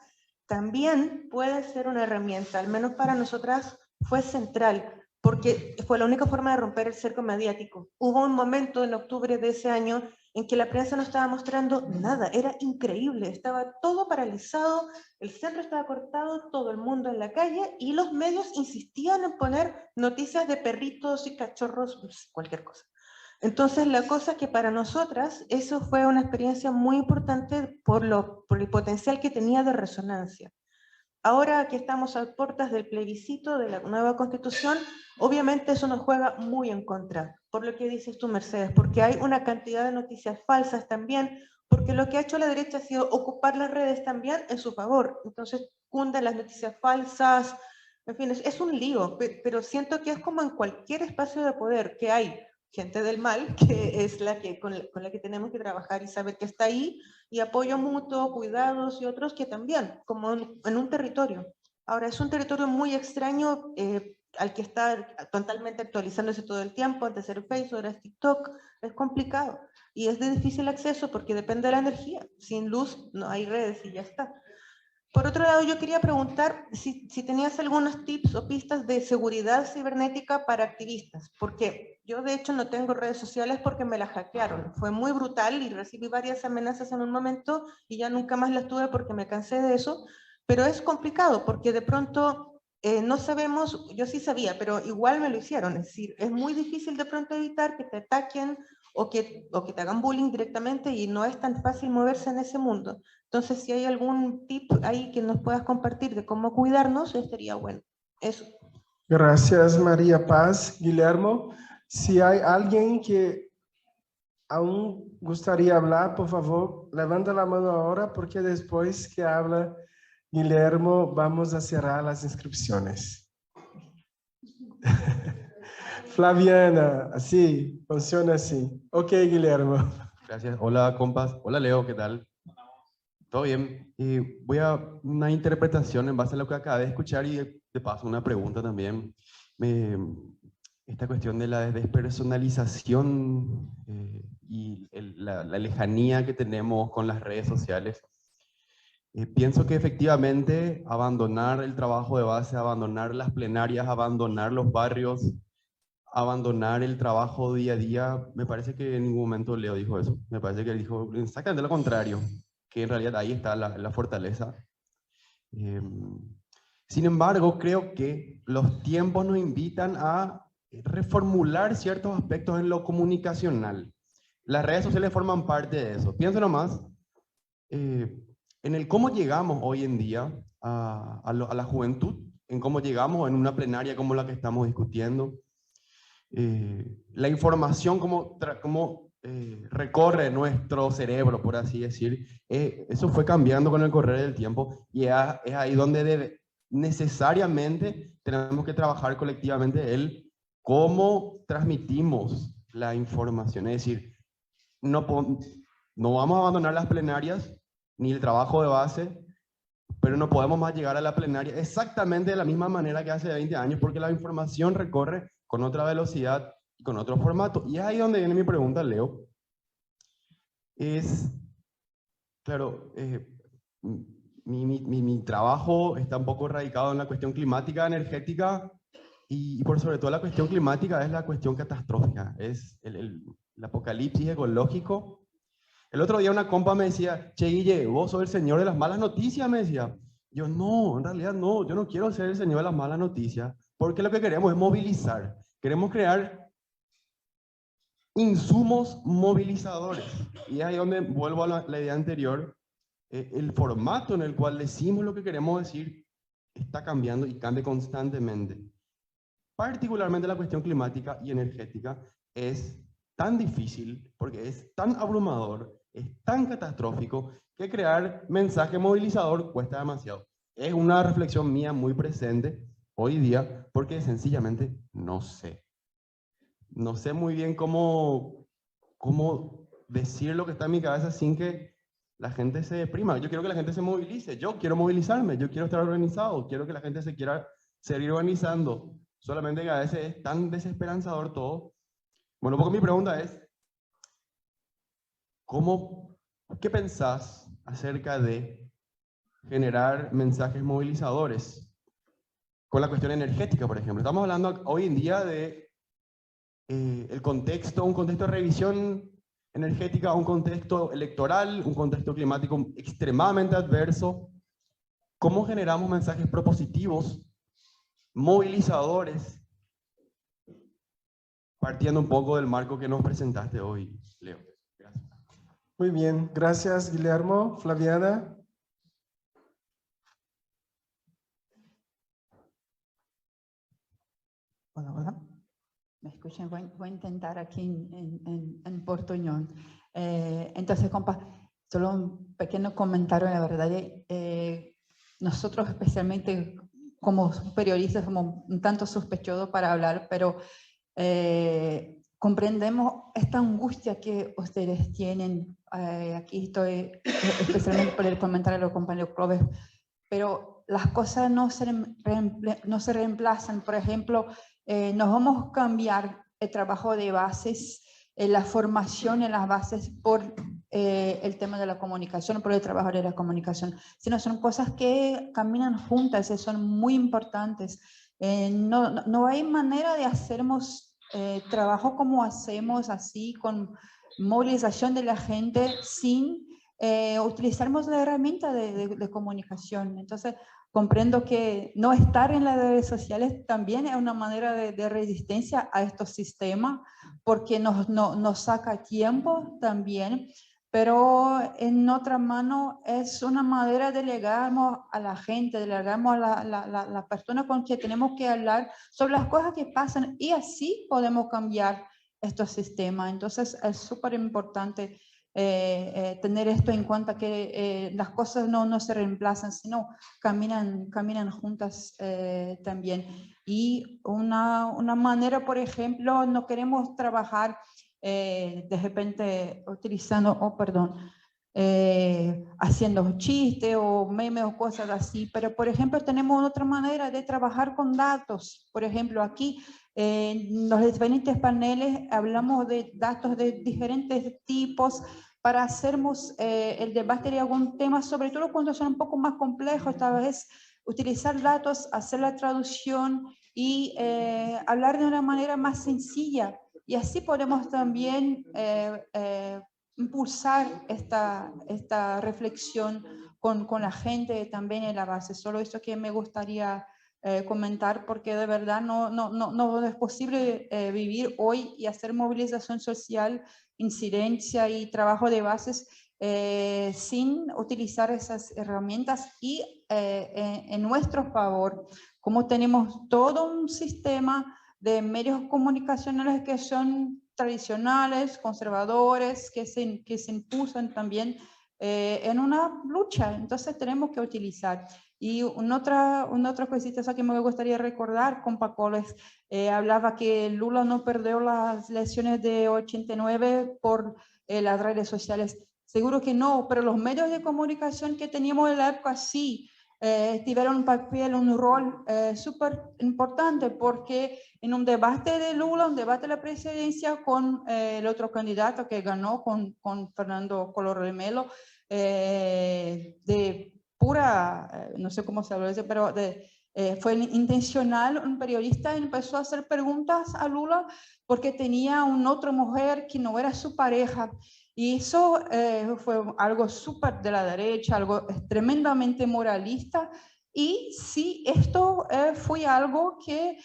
Speaker 8: también puede ser una herramienta, al menos para nosotras fue central, porque fue la única forma de romper el cerco mediático. Hubo un momento en octubre de ese año en que la prensa no estaba mostrando nada, era increíble, estaba todo paralizado, el centro estaba cortado, todo el mundo en la calle, y los medios insistían en poner noticias de perritos y cachorros, cualquier cosa. Entonces la cosa es que para nosotras eso fue una experiencia muy importante por el potencial que tenía de resonancia. Ahora que estamos a puertas del plebiscito de la nueva constitución, obviamente eso nos juega muy en contra, por lo que dices tú, Mercedes, porque hay una cantidad de noticias falsas también, porque lo que ha hecho la derecha ha sido ocupar las redes también en su favor. Entonces cunden las noticias falsas, en fin, es un lío, pero siento que es como en cualquier espacio de poder que hay gente del mal, que es la que, con la que tenemos que trabajar y saber que está ahí, y apoyo mutuo, cuidados y otros que también, como en un territorio. Ahora, es un territorio muy extraño al que está totalmente actualizándose todo el tiempo, antes era Facebook, ahora es TikTok, es complicado y es de difícil acceso porque depende de la energía. Sin luz no hay redes y ya está. Por otro lado, yo quería preguntar si tenías algunos tips o pistas de seguridad cibernética para activistas, porque yo de hecho no tengo redes sociales porque me las hackearon. Fue muy brutal y recibí varias amenazas en un momento y ya nunca más las tuve porque me cansé de eso, pero es complicado porque de pronto no sabemos, yo sí sabía, pero igual me lo hicieron, es decir, es muy difícil de pronto evitar que te ataquen o que te hagan bullying directamente y no es tan fácil moverse en ese mundo. Entonces, si hay algún tip ahí que nos puedas compartir de cómo cuidarnos, estaría bueno. Eso.
Speaker 1: Gracias, María Paz. Guillermo, si hay alguien que aún gustaría hablar, por favor, levanta la mano ahora, porque después que habla Guillermo, vamos a cerrar las inscripciones. Flaviana, así, funciona así. Ok, Guillermo.
Speaker 9: Gracias. Hola, compas. Hola, Leo, ¿qué tal? ¿Todo bien? Voy a una interpretación en base a lo que acabé de escuchar y de paso una pregunta también. Esta cuestión de la despersonalización y la lejanía que tenemos con las redes sociales. Pienso que efectivamente abandonar el trabajo de base, abandonar las plenarias, abandonar los barrios, abandonar el trabajo día a día, me parece que en ningún momento Leo dijo eso. Me parece que él dijo exactamente lo contrario, que en realidad ahí está la fortaleza. Sin embargo, creo que los tiempos nos invitan a reformular ciertos aspectos en lo comunicacional. Las redes sociales forman parte de eso. Pienso nomás en el cómo llegamos hoy en día a la juventud, en cómo llegamos en una plenaria como la que estamos discutiendo. La información como recorre nuestro cerebro, por así decir, eso fue cambiando con el correr del tiempo y es ahí donde necesariamente tenemos que trabajar colectivamente el cómo transmitimos la información. Es decir, no vamos a abandonar las plenarias ni el trabajo de base, pero no podemos más llegar a la plenaria exactamente de la misma manera que hace 20 años, porque la información recorre con otra velocidad y con otro formato. Y es ahí donde viene mi pregunta, Leo. Claro, mi trabajo está un poco radicado en la cuestión climática, energética, y por sobre todo la cuestión climática es la cuestión catastrófica, es el apocalipsis ecológico. El otro día una compa me decía, che Guille, vos sos el señor de las malas noticias, me decía. Yo no, en realidad no, yo no quiero ser el señor de las malas noticias, porque lo que queremos es movilizar, queremos crear insumos movilizadores. Y es ahí donde vuelvo a la idea anterior, el formato en el cual decimos lo que queremos decir está cambiando y cambia constantemente. Particularmente la cuestión climática y energética es tan difícil, porque es tan abrumador, es tan catastrófico, que crear mensaje movilizador cuesta demasiado. Es una reflexión mía muy presente hoy día, porque sencillamente no sé. No sé muy bien cómo decir lo que está en mi cabeza sin que la gente se deprima. Yo quiero que la gente se movilice. Yo quiero movilizarme. Yo quiero estar organizado. Quiero que la gente se quiera seguir organizando. Solamente que a veces es tan desesperanzador todo. Bueno, porque mi pregunta es, ¿qué pensás acerca de generar mensajes movilizadores con la cuestión energética, por ejemplo? Estamos hablando hoy en día de un contexto de revisión energética, un contexto electoral, un contexto climático extremadamente adverso. ¿Cómo generamos mensajes propositivos, movilizadores, partiendo un poco del marco que nos presentaste hoy, Leo? Gracias.
Speaker 1: Muy bien, gracias Guillermo. Flaviana.
Speaker 10: Hola, hola. ¿Me escuchan? Voy a intentar aquí en portuñol. Entonces, compa, solo un pequeño comentario, la verdad. Nosotros especialmente como periodistas somos un tanto sospechosos para hablar, pero comprendemos esta angustia que ustedes tienen. Aquí estoy especialmente por el comentario de los compañeros Cloves, pero las cosas no se reemplazan. Por ejemplo, nos vamos a cambiar el trabajo de bases, la formación en las bases por el tema de la comunicación, por el trabajo de la comunicación, sino son cosas que caminan juntas y son muy importantes. No hay manera de hacernos trabajo como hacemos así, con movilización de la gente, sin utilizarmos la herramienta de comunicación. Entonces, comprendo que no estar en las redes sociales también es una manera de resistencia a estos sistemas, porque nos saca tiempo también, pero en otra mano es una manera de delegarnos a la gente, delegamos a la persona con quien tenemos que hablar sobre las cosas que pasan, y así podemos cambiar estos sistemas. Entonces es súper importante tener esto en cuenta, que las cosas no se reemplazan, sino caminan juntas también. Y una manera, por ejemplo, no queremos trabajar de repente utilizando, haciendo chistes o memes o cosas así, pero por ejemplo tenemos otra manera de trabajar con datos. Por ejemplo, aquí en los diferentes paneles hablamos de datos de diferentes tipos para hacernos el debate de algún tema, sobre todo cuando son un poco más complejos, tal vez utilizar datos, hacer la traducción y hablar de una manera más sencilla. Y así podemos también impulsar esta reflexión con la gente también en la base. Solo esto que me gustaría comentar, porque de verdad no es posible vivir hoy y hacer movilización social, incidencia y trabajo de bases sin utilizar esas herramientas y en nuestro favor. Como tenemos todo un sistema de medios comunicacionales que son tradicionales, conservadores, que se impulsan también en una lucha, entonces tenemos que utilizar. Y una otra cosita que me gustaría recordar, con Pacoles, hablaba que Lula no perdió las elecciones de 89 por las redes sociales. Seguro que no, pero los medios de comunicación que teníamos en la época sí. tuvieron un papel, un rol súper importante, porque en un debate de Lula, un debate de la presidencia con el otro candidato que ganó, con Fernando Collor de Mello, de pura, no sé cómo se habla, pero fue intencional, un periodista empezó a hacer preguntas a Lula porque tenía una otra mujer que no era su pareja. Y eso fue algo súper de la derecha, algo tremendamente moralista. Y sí, esto fue algo que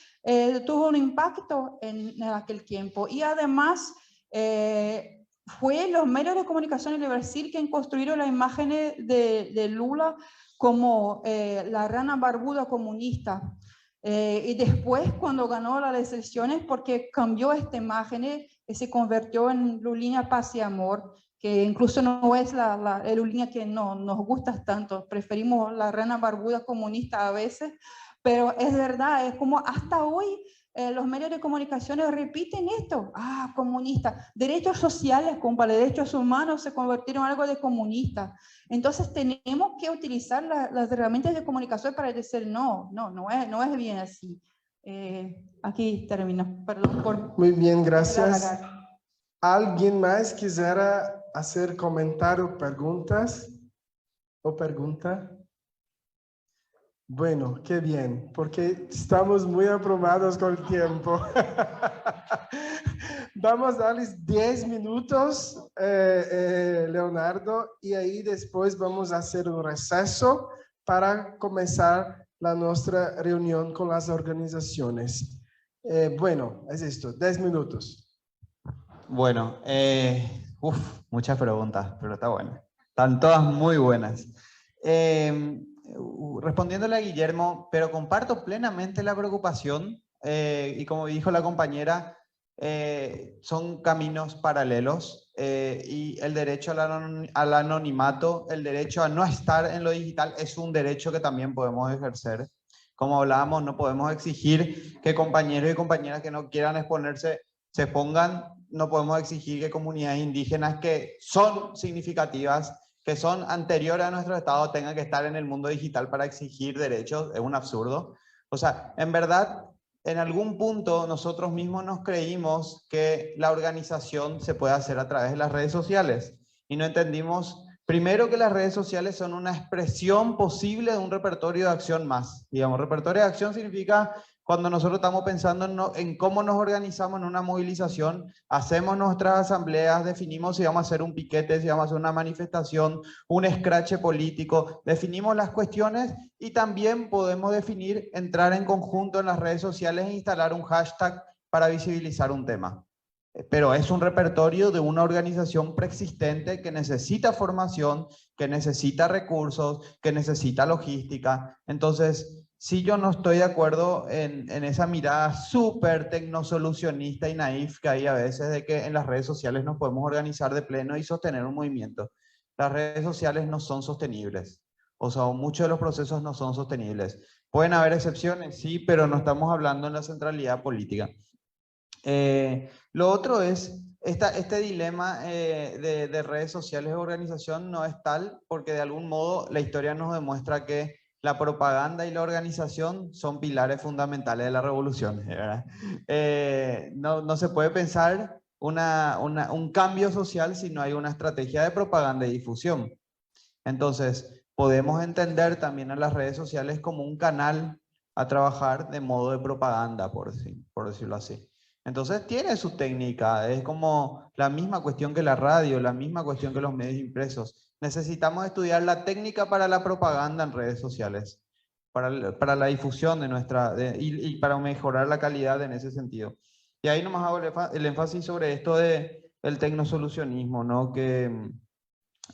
Speaker 10: tuvo un impacto en aquel tiempo. Y además, fue los medios de comunicación en Brasil que construyeron la imagen de Lula como la rana barbuda comunista. Y después, cuando ganó las elecciones, porque cambió esta imagen y se convirtió en Lulinha Paz y Amor, que incluso no es la Lulinha que no, nos gusta tanto, preferimos la rana barbuda comunista a veces, pero es verdad, es como hasta hoy los medios de comunicación repiten esto, comunista, derechos sociales como derechos humanos se convirtieron en algo de comunista. Entonces tenemos que utilizar las herramientas de comunicación para decir no es bien así. Aquí termino, perdón por...
Speaker 1: Muy bien, gracias. ¿Alguien más quisiera hacer comentarios, preguntas o pregunta? Bueno, qué bien, porque estamos muy aprobados con el tiempo. Vamos a darles 10 minutos, Leonardo, y ahí después vamos a hacer un receso para comenzar nuestra reunión con las organizaciones. Bueno, es esto, 10 minutos.
Speaker 2: Bueno, muchas preguntas, pero está bueno. Están todas muy buenas. Respondiéndole a Guillermo, pero comparto plenamente la preocupación y como dijo la compañera, son caminos paralelos y el derecho al anonimato, el derecho a no estar en lo digital es un derecho que también podemos ejercer. Como hablábamos, no podemos exigir que compañeros y compañeras que no quieran exponerse se pongan, no podemos exigir que comunidades indígenas que son significativas, que son anteriores a nuestro Estado, tengan que estar en el mundo digital para exigir derechos. Es un absurdo. O sea, en verdad, en algún punto nosotros mismos nos creímos que la organización se puede hacer a través de las redes sociales y no entendimos, primero, que las redes sociales son una expresión posible de un repertorio de acción más. Digamos, repertorio de acción significa cuando nosotros estamos pensando en cómo nos organizamos en una movilización, hacemos nuestras asambleas, definimos si vamos a hacer un piquete, si vamos a hacer una manifestación, un escrache político, definimos las cuestiones y también podemos definir, entrar en conjunto en las redes sociales e instalar un hashtag para visibilizar un tema. Pero es un repertorio de una organización preexistente que necesita formación, que necesita recursos, que necesita logística. Entonces, sí, yo no estoy de acuerdo en esa mirada súper tecnosolucionista y naif que hay a veces de que en las redes sociales nos podemos organizar de pleno y sostener un movimiento. Las redes sociales no son sostenibles. O sea, muchos de los procesos no son sostenibles. Pueden haber excepciones, sí, pero no estamos hablando en la centralidad política. Lo otro es, este dilema de redes sociales de organización no es tal porque de algún modo la historia nos demuestra que la propaganda y la organización son pilares fundamentales de la revolución, ¿verdad? No se puede pensar un cambio social si no hay una estrategia de propaganda y difusión. Entonces, podemos entender también a las redes sociales como un canal a trabajar de modo de propaganda, por decirlo así. Entonces tiene su técnica, es como la misma cuestión que la radio, la misma cuestión que los medios impresos. Necesitamos estudiar la técnica para la propaganda en redes sociales, para la difusión y para mejorar la calidad en ese sentido. Y ahí nomás hago el énfasis sobre esto del tecnosolucionismo, ¿no? Que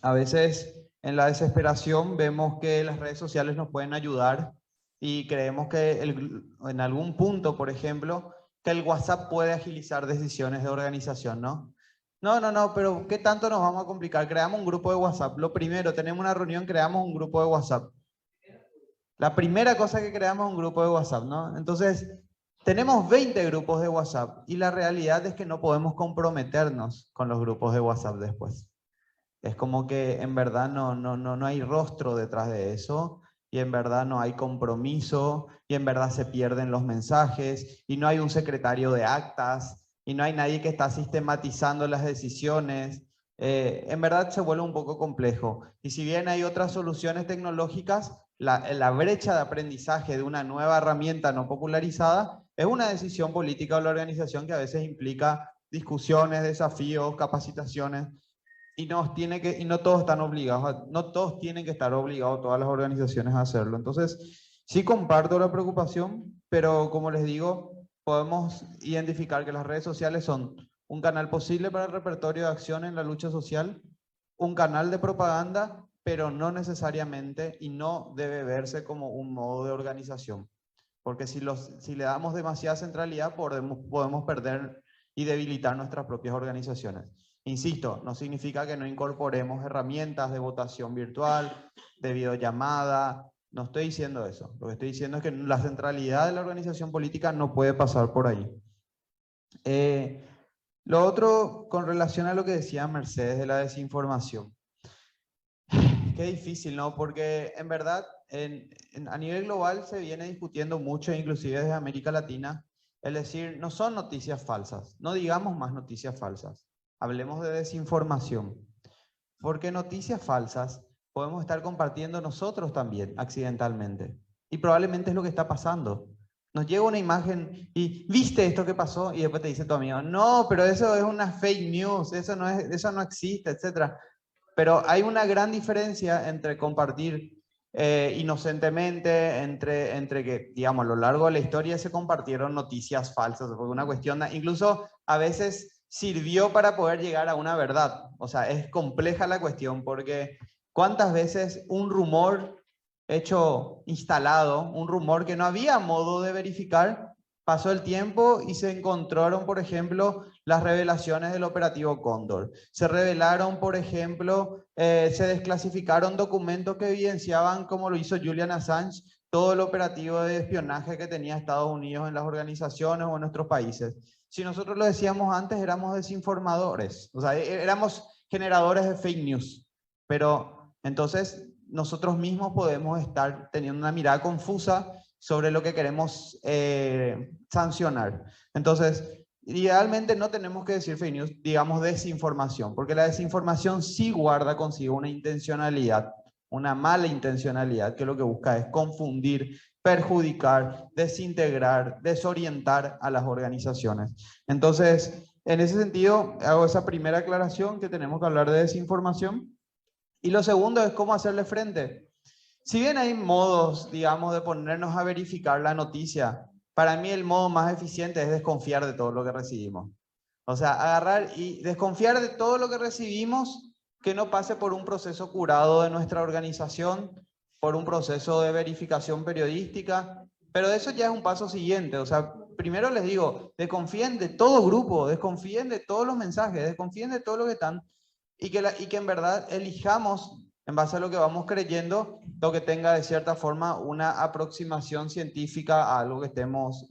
Speaker 2: a veces en la desesperación vemos que las redes sociales nos pueden ayudar y creemos que en algún punto, por ejemplo, que el WhatsApp puede agilizar decisiones de organización, ¿no? No, pero ¿qué tanto nos vamos a complicar? Creamos un grupo de WhatsApp. Lo primero, tenemos una reunión, creamos un grupo de WhatsApp. La primera cosa que creamos es un grupo de WhatsApp, ¿no? Entonces, tenemos 20 grupos de WhatsApp y la realidad es que no podemos comprometernos con los grupos de WhatsApp después. Es como que en verdad no hay rostro detrás de eso y en verdad no hay compromiso, y en verdad se pierden los mensajes, y no hay un secretario de actas, y no hay nadie que está sistematizando las decisiones. En verdad se vuelve un poco complejo. Y si bien hay otras soluciones tecnológicas, la brecha de aprendizaje de una nueva herramienta no popularizada es una decisión política de la organización que a veces implica discusiones, desafíos, capacitaciones, y no todos están obligados, no todos tienen que estar obligados, todas las organizaciones, a hacerlo. Entonces, sí comparto la preocupación, pero como les digo, podemos identificar que las redes sociales son un canal posible para el repertorio de acción en la lucha social, un canal de propaganda, pero no necesariamente, y no debe verse como un modo de organización. Porque si le damos demasiada centralidad, podemos perder y debilitar nuestras propias organizaciones. Insisto, no significa que no incorporemos herramientas de votación virtual, de videollamada. No estoy diciendo eso. Lo que estoy diciendo es que la centralidad de la organización política no puede pasar por ahí. Lo otro, con relación a lo que decía Mercedes de la desinformación. Qué difícil, ¿no? Porque en verdad, a nivel global se viene discutiendo mucho, inclusive desde América Latina, es decir, no son noticias falsas, no digamos más noticias falsas, hablemos de desinformación. Porque noticias falsas podemos estar compartiendo nosotros también, accidentalmente. Y probablemente es lo que está pasando. Nos llega una imagen y ¿viste esto que pasó? Y después te dice tu amigo, no, pero eso es una fake news, eso no existe, etc. Pero hay una gran diferencia entre compartir inocentemente, entre que, digamos, a lo largo de la historia se compartieron noticias falsas, fue una cuestión, incluso a veces sirvió para poder llegar a una verdad. O sea, es compleja la cuestión porque ¿cuántas veces un rumor instalado, un rumor que no había modo de verificar, pasó el tiempo y se encontraron, por ejemplo, las revelaciones del operativo Cóndor? Se revelaron, por ejemplo, se desclasificaron documentos que evidenciaban, como lo hizo Julian Assange, todo el operativo de espionaje que tenía Estados Unidos en las organizaciones o en nuestros países. Si nosotros lo decíamos antes, éramos desinformadores, o sea, éramos generadores de fake news, pero entonces nosotros mismos podemos estar teniendo una mirada confusa sobre lo que queremos sancionar. Entonces, idealmente no tenemos que decir fake news, digamos desinformación, porque la desinformación sí guarda consigo una intencionalidad, una mala intencionalidad, que lo que busca es confundir, perjudicar, desintegrar, desorientar a las organizaciones. Entonces, en ese sentido, hago esa primera aclaración, que tenemos que hablar de desinformación. Y lo segundo es cómo hacerle frente. Si bien hay modos, digamos, de ponernos a verificar la noticia, para mí el modo más eficiente es desconfiar de todo lo que recibimos. O sea, agarrar y desconfiar de todo lo que recibimos, que no pase por un proceso curado de nuestra organización, por un proceso de verificación periodística, pero eso ya es un paso siguiente. O sea, primero les digo, desconfíen de todo grupo, desconfíen de todos los mensajes, desconfíen de todo lo que están, y que en verdad elijamos, en base a lo que vamos creyendo, lo que tenga de cierta forma una aproximación científica a algo que estemos,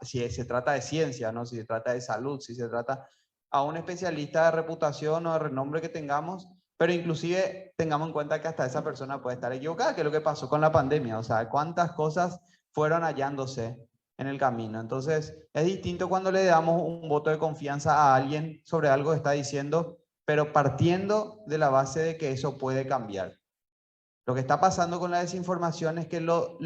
Speaker 2: si se trata de ciencia, ¿no? Si se trata de salud, si se trata a un especialista de reputación o de renombre que tengamos, pero inclusive tengamos en cuenta que hasta esa persona puede estar equivocada, que es lo que pasó con la pandemia. O sea, cuántas cosas fueron hallándose en el camino. Entonces, es distinto cuando le damos un voto de confianza a alguien sobre algo que está diciendo, pero partiendo de la base de que eso puede cambiar. Lo que está pasando con la desinformación es que lo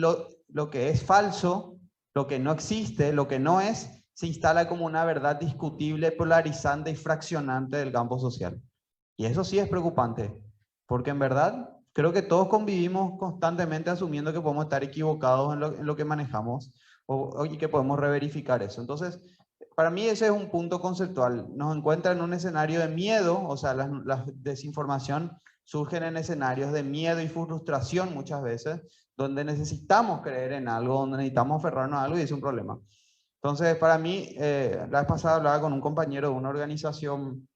Speaker 2: que es falso, lo que no existe, lo que no es, se instala como una verdad discutible, polarizante y fraccionante del campo social. Y eso sí es preocupante, porque en verdad creo que todos convivimos constantemente asumiendo que podemos estar equivocados en lo que manejamos y que podemos reverificar eso. Entonces, para mí ese es un punto conceptual. Nos encuentra en un escenario de miedo, o sea, la desinformación surgen en escenarios de miedo y frustración muchas veces, donde necesitamos creer en algo, donde necesitamos aferrarnos a algo, y es un problema. Entonces, para mí, la vez pasada hablaba con un compañero de una organización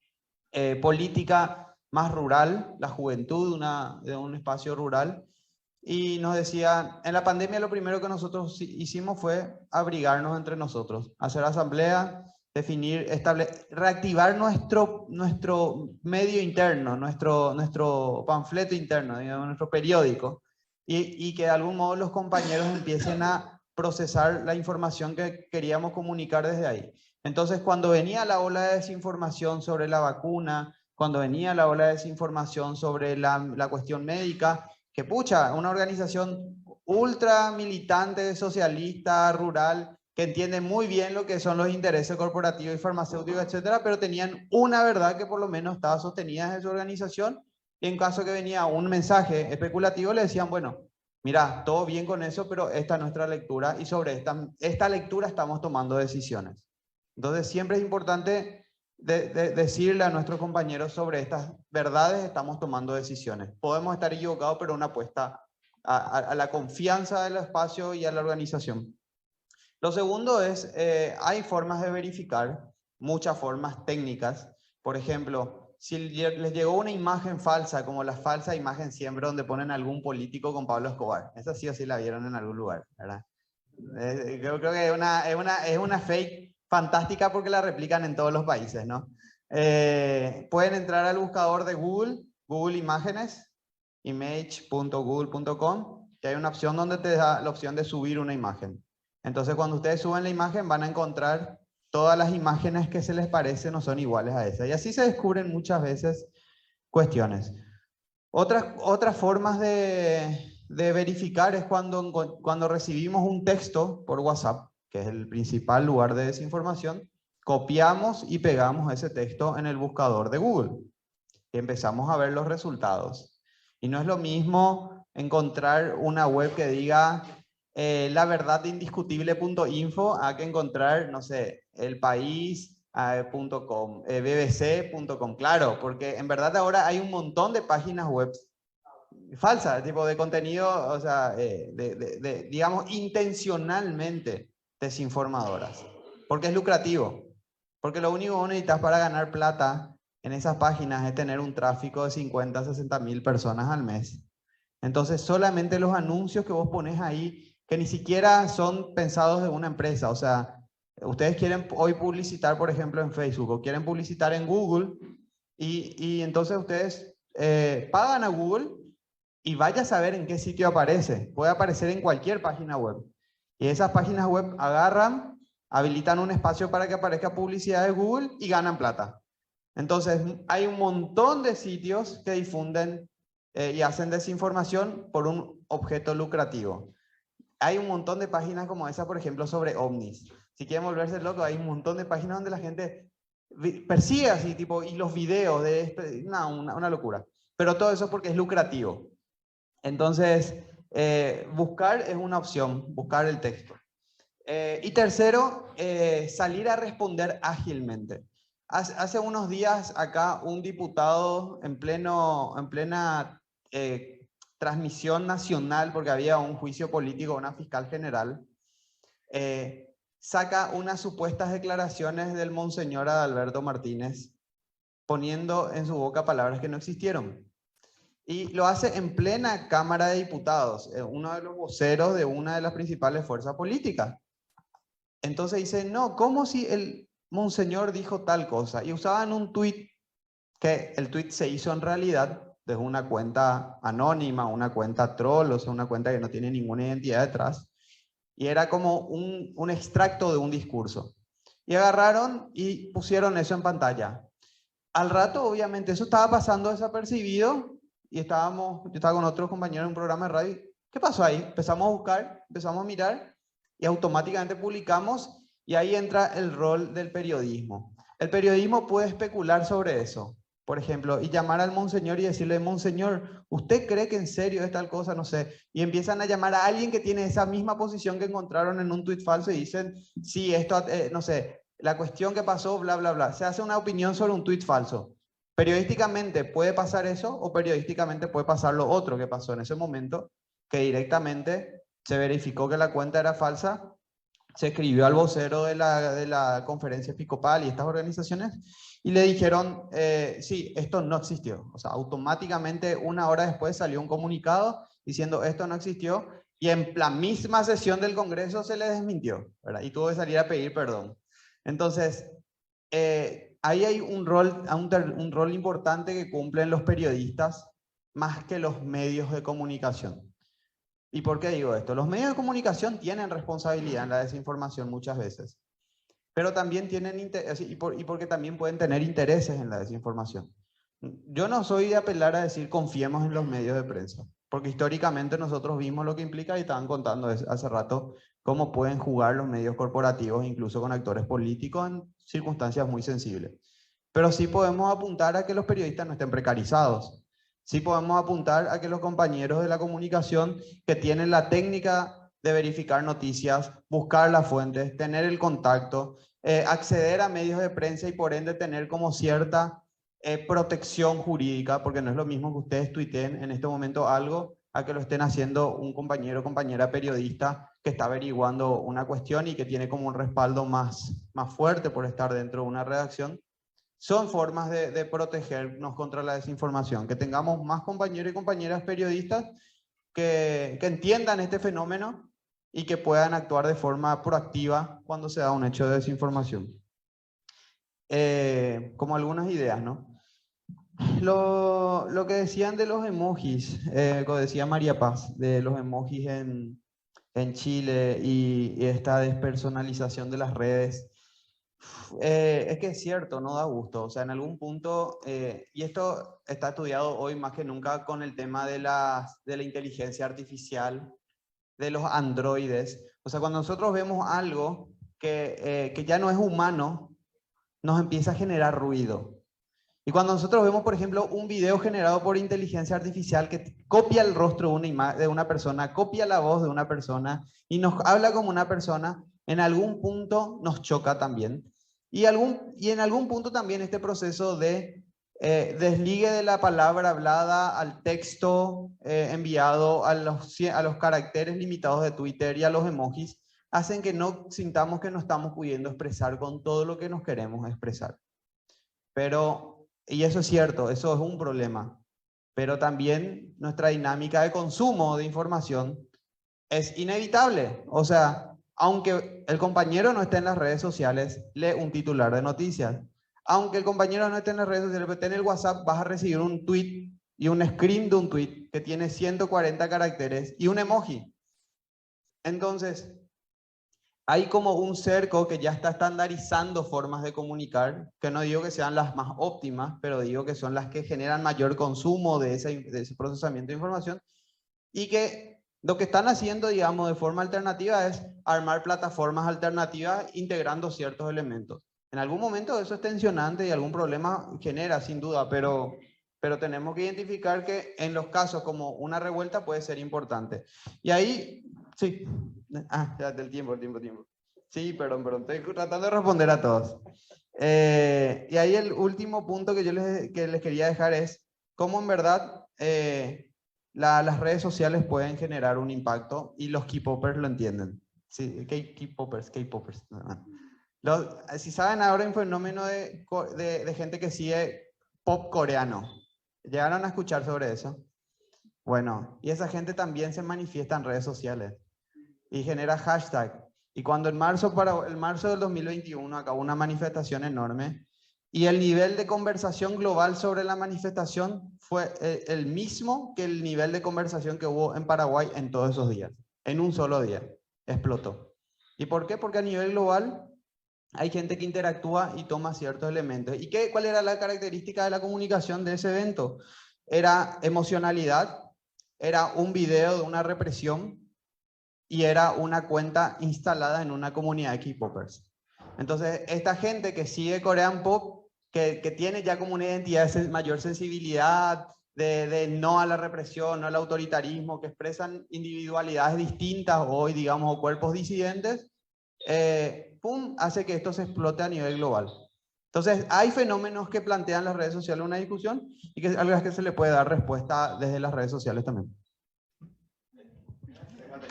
Speaker 2: política más rural, la juventud de un espacio rural, y nos decía, en la pandemia lo primero que nosotros hicimos fue abrigarnos entre nosotros, hacer asamblea, definir, reactivar nuestro medio interno, nuestro panfleto interno, digamos, nuestro periódico, y que de algún modo los compañeros empiecen a procesar la información que queríamos comunicar desde ahí. Entonces, cuando venía la ola de desinformación sobre la vacuna, cuando venía la ola de desinformación sobre la cuestión médica, que pucha, una organización ultra militante, socialista, rural, que entiende muy bien lo que son los intereses corporativos y farmacéuticos, etcétera, pero tenían una verdad que por lo menos estaba sostenida en su organización, y en caso que venía un mensaje especulativo le decían, bueno, mira, todo bien con eso, pero esta es nuestra lectura y sobre esta lectura estamos tomando decisiones. Entonces siempre es importante decirle a nuestros compañeros sobre estas verdades estamos tomando decisiones. Podemos estar equivocados, pero una apuesta a la confianza del espacio y a la organización. Lo segundo es, hay formas de verificar, muchas formas técnicas. Por ejemplo, si les llegó una imagen falsa, como la falsa imagen siempre donde ponen algún político con Pablo Escobar. Esa sí o sí la vieron en algún lugar, ¿verdad? Creo que es una fake fantástica porque la replican en todos los países, ¿no? Pueden entrar al buscador de Google, Google Imágenes, image.google.com, que hay una opción donde te da la opción de subir una imagen. Entonces, cuando ustedes suben la imagen, van a encontrar todas las imágenes que se les parecen o son iguales a esa. Y así se descubren muchas veces cuestiones. Otras formas de verificar es cuando recibimos un texto por WhatsApp, que es el principal lugar de desinformación, copiamos y pegamos ese texto en el buscador de Google y empezamos a ver los resultados. Y no es lo mismo encontrar una web que diga laverdadindiscutible.info a que encontrar, no sé, elpaís.com, bbc.com. Claro, porque en verdad ahora hay un montón de páginas web falsas, tipo de contenido, o sea, digamos, intencionalmente desinformadoras. Porque es lucrativo. Porque lo único que necesitas para ganar plata en esas páginas es tener un tráfico de 50 a 60 mil personas al mes. Entonces, solamente los anuncios que vos pones ahí, que ni siquiera son pensados de una empresa, o sea, ustedes quieren hoy publicitar, por ejemplo, en Facebook, o quieren publicitar en Google, y entonces ustedes pagan a Google y vaya a saber en qué sitio aparece. Puede aparecer en cualquier página web. Y esas páginas web agarran, habilitan un espacio para que aparezca publicidad de Google y ganan plata. Entonces, hay un montón de sitios que difunden y hacen desinformación por un objeto lucrativo. Hay un montón de páginas como esa, por ejemplo, sobre ovnis. Si quieren volverse locos, hay un montón de páginas donde la gente persigue así, tipo, y los videos de esto, una locura. Pero todo eso porque es lucrativo. Entonces, buscar es una opción, buscar el texto. Y tercero, salir a responder ágilmente. Hace unos días acá un diputado en plena transmisión nacional, porque había un juicio político, una fiscal general, saca unas supuestas declaraciones del monseñor Adalberto Martínez, poniendo en su boca palabras que no existieron. Y lo hace en plena Cámara de Diputados, uno de los voceros de una de las principales fuerzas políticas. Entonces dice, no, ¿cómo si el monseñor dijo tal cosa? Y usaban un tuit, que el tuit se hizo en realidad desde una cuenta anónima, una cuenta troll, o sea, una cuenta que no tiene ninguna identidad detrás. Y era como un extracto de un discurso. Y agarraron y pusieron eso en pantalla. Al rato, obviamente, eso estaba pasando desapercibido. Y yo estaba con otros compañeros en un programa de radio. ¿Qué pasó ahí? Empezamos a buscar, empezamos a mirar y automáticamente publicamos y ahí entra el rol del periodismo. El periodismo puede especular sobre eso, por ejemplo, y llamar al monseñor y decirle, monseñor, ¿usted cree que en serio es tal cosa? No sé. Y empiezan a llamar a alguien que tiene esa misma posición que encontraron en un tuit falso y dicen, sí, esto, no sé, la cuestión que pasó, bla, bla, bla. Se hace una opinión sobre un tuit falso. Periodísticamente puede pasar eso o periodísticamente puede pasar lo otro que pasó en ese momento, que directamente se verificó que la cuenta era falsa, se escribió al vocero de la conferencia episcopal y estas organizaciones y le dijeron, sí, esto no existió. O sea, automáticamente una hora después salió un comunicado diciendo esto no existió y en la misma sesión del Congreso se le desmintió, ¿verdad? Y tuvo que salir a pedir perdón. Entonces, ahí hay un rol importante que cumplen los periodistas más que los medios de comunicación. ¿Y por qué digo esto? Los medios de comunicación tienen responsabilidad en la desinformación muchas veces, pero también tienen y porque también pueden tener intereses en la desinformación. Yo no soy de apelar a decir confiemos en los medios de prensa, porque históricamente nosotros vimos lo que implica y estaban contando hace rato cómo pueden jugar los medios corporativos, incluso con actores políticos en circunstancias muy sensibles. Pero sí podemos apuntar a que los periodistas no estén precarizados. Sí podemos apuntar a que los compañeros de la comunicación que tienen la técnica de verificar noticias, buscar las fuentes, tener el contacto, acceder a medios de prensa y por ende tener como cierta protección jurídica, porque no es lo mismo que ustedes tuiteen en este momento algo a que lo estén haciendo un compañero o compañera periodista que está averiguando una cuestión y que tiene como un respaldo más fuerte por estar dentro de una redacción. Son formas de protegernos contra la desinformación, que tengamos más compañeros y compañeras periodistas que entiendan este fenómeno y que puedan actuar de forma proactiva cuando se da un hecho de desinformación. Como algunas ideas, ¿no? Lo que decían de los emojis, como decía María Paz, de los emojis en Chile y esta despersonalización de las redes. Es que es cierto, no da gusto. O sea, en algún punto, y esto está estudiado hoy más que nunca con el tema de la inteligencia artificial, de los androides. O sea, cuando nosotros vemos algo que ya no es humano, nos empieza a generar ruido. Y cuando nosotros vemos, por ejemplo, un video generado por inteligencia artificial que copia el rostro de una persona, copia la voz de una persona y nos habla como una persona, en algún punto nos choca también. Y en algún punto también este proceso de desligue de la palabra hablada al texto enviado, a los caracteres limitados de Twitter y a los emojis, hacen que no sintamos que no estamos pudiendo expresar con todo lo que nos queremos expresar. Y eso es cierto, eso es un problema. Pero también nuestra dinámica de consumo de información es inevitable. O sea, aunque el compañero no esté en las redes sociales, lee un titular de noticias. Aunque el compañero no esté en las redes sociales, pero esté en el WhatsApp, vas a recibir un tweet y un screen de un tweet que tiene 140 caracteres y un emoji. Entonces, hay como un cerco que ya está estandarizando formas de comunicar, que no digo que sean las más óptimas, pero digo que son las que generan mayor consumo de ese procesamiento de información, y que lo que están haciendo, digamos, de forma alternativa es armar plataformas alternativas integrando ciertos elementos. En algún momento eso es tensionante y algún problema genera, sin duda, pero tenemos que identificar que en los casos como una revuelta puede ser importante. Y ahí, sí. Ya del tiempo. Sí, perdón, estoy tratando de responder a todos. Y ahí el último punto que yo les quería dejar es cómo en verdad las redes sociales pueden generar un impacto y los K-popers lo entienden. Sí, K-popers. Si saben ahora un fenómeno de gente que sigue pop coreano, ¿llegaron a escuchar sobre eso? Bueno, y esa gente también se manifiesta en redes sociales y genera hashtag. Y cuando en marzo del 2021 acabó una manifestación enorme y el nivel de conversación global sobre la manifestación fue el mismo que el nivel de conversación que hubo en Paraguay en todos esos días. En un solo día explotó. ¿Y por qué? Porque a nivel global hay gente que interactúa y toma ciertos elementos. ¿Y cuál era la característica de la comunicación de ese evento? Era emocionalidad, era un video de una represión y era una cuenta instalada en una comunidad de K-popers. Entonces, esta gente que sigue Korean Pop, que tiene ya como una identidad de mayor sensibilidad, de no a la represión, no al autoritarismo, que expresan individualidades distintas hoy, digamos, o cuerpos disidentes, hace que esto se explote a nivel global. Entonces, hay fenómenos que plantean las redes sociales una discusión y a las que se le puede dar respuesta desde las redes sociales también.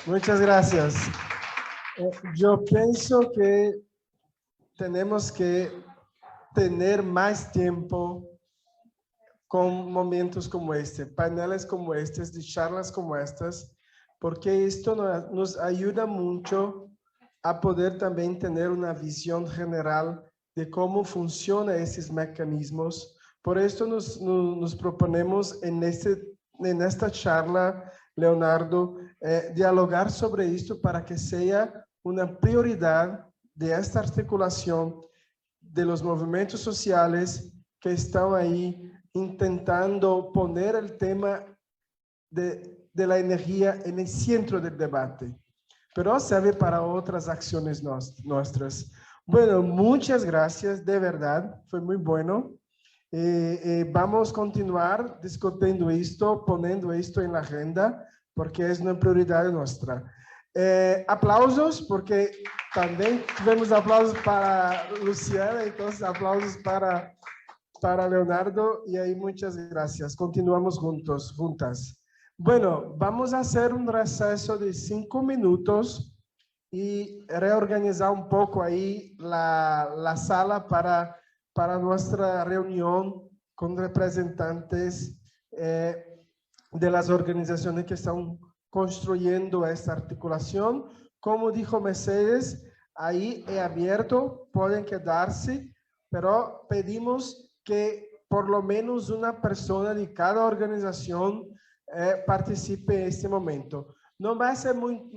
Speaker 1: Muchas gracias. Yo pienso que tenemos que tener más tiempo con momentos como este, paneles como estos, de charlas como estas, porque esto nos ayuda mucho a poder también tener una visión general de cómo funcionan esos mecanismos. Por esto nos proponemos en esta charla, Leonardo, dialogar sobre esto para que sea una prioridad de esta articulación de los movimientos sociales que están ahí intentando poner el tema de la energía en el centro del debate, pero serve para otras acciones nuestras. Bueno, muchas gracias, de verdad, fue muy bueno. Vamos a continuar discutiendo esto, poniendo esto en la agenda, porque es una prioridad nuestra. Aplausos, porque también tuvimos aplausos para Luciana, entonces aplausos para Leonardo, y ahí muchas gracias. Continuamos juntas. Bueno, vamos a hacer un receso de 5 minutos y reorganizar un poco ahí la sala para nuestra reunión con representantes de las organizaciones que están construyendo esta articulación. Como dijo Mercedes, ahí es abierto, pueden quedarse, pero pedimos que por lo menos una persona de cada organización participe en este momento. No va a ser muy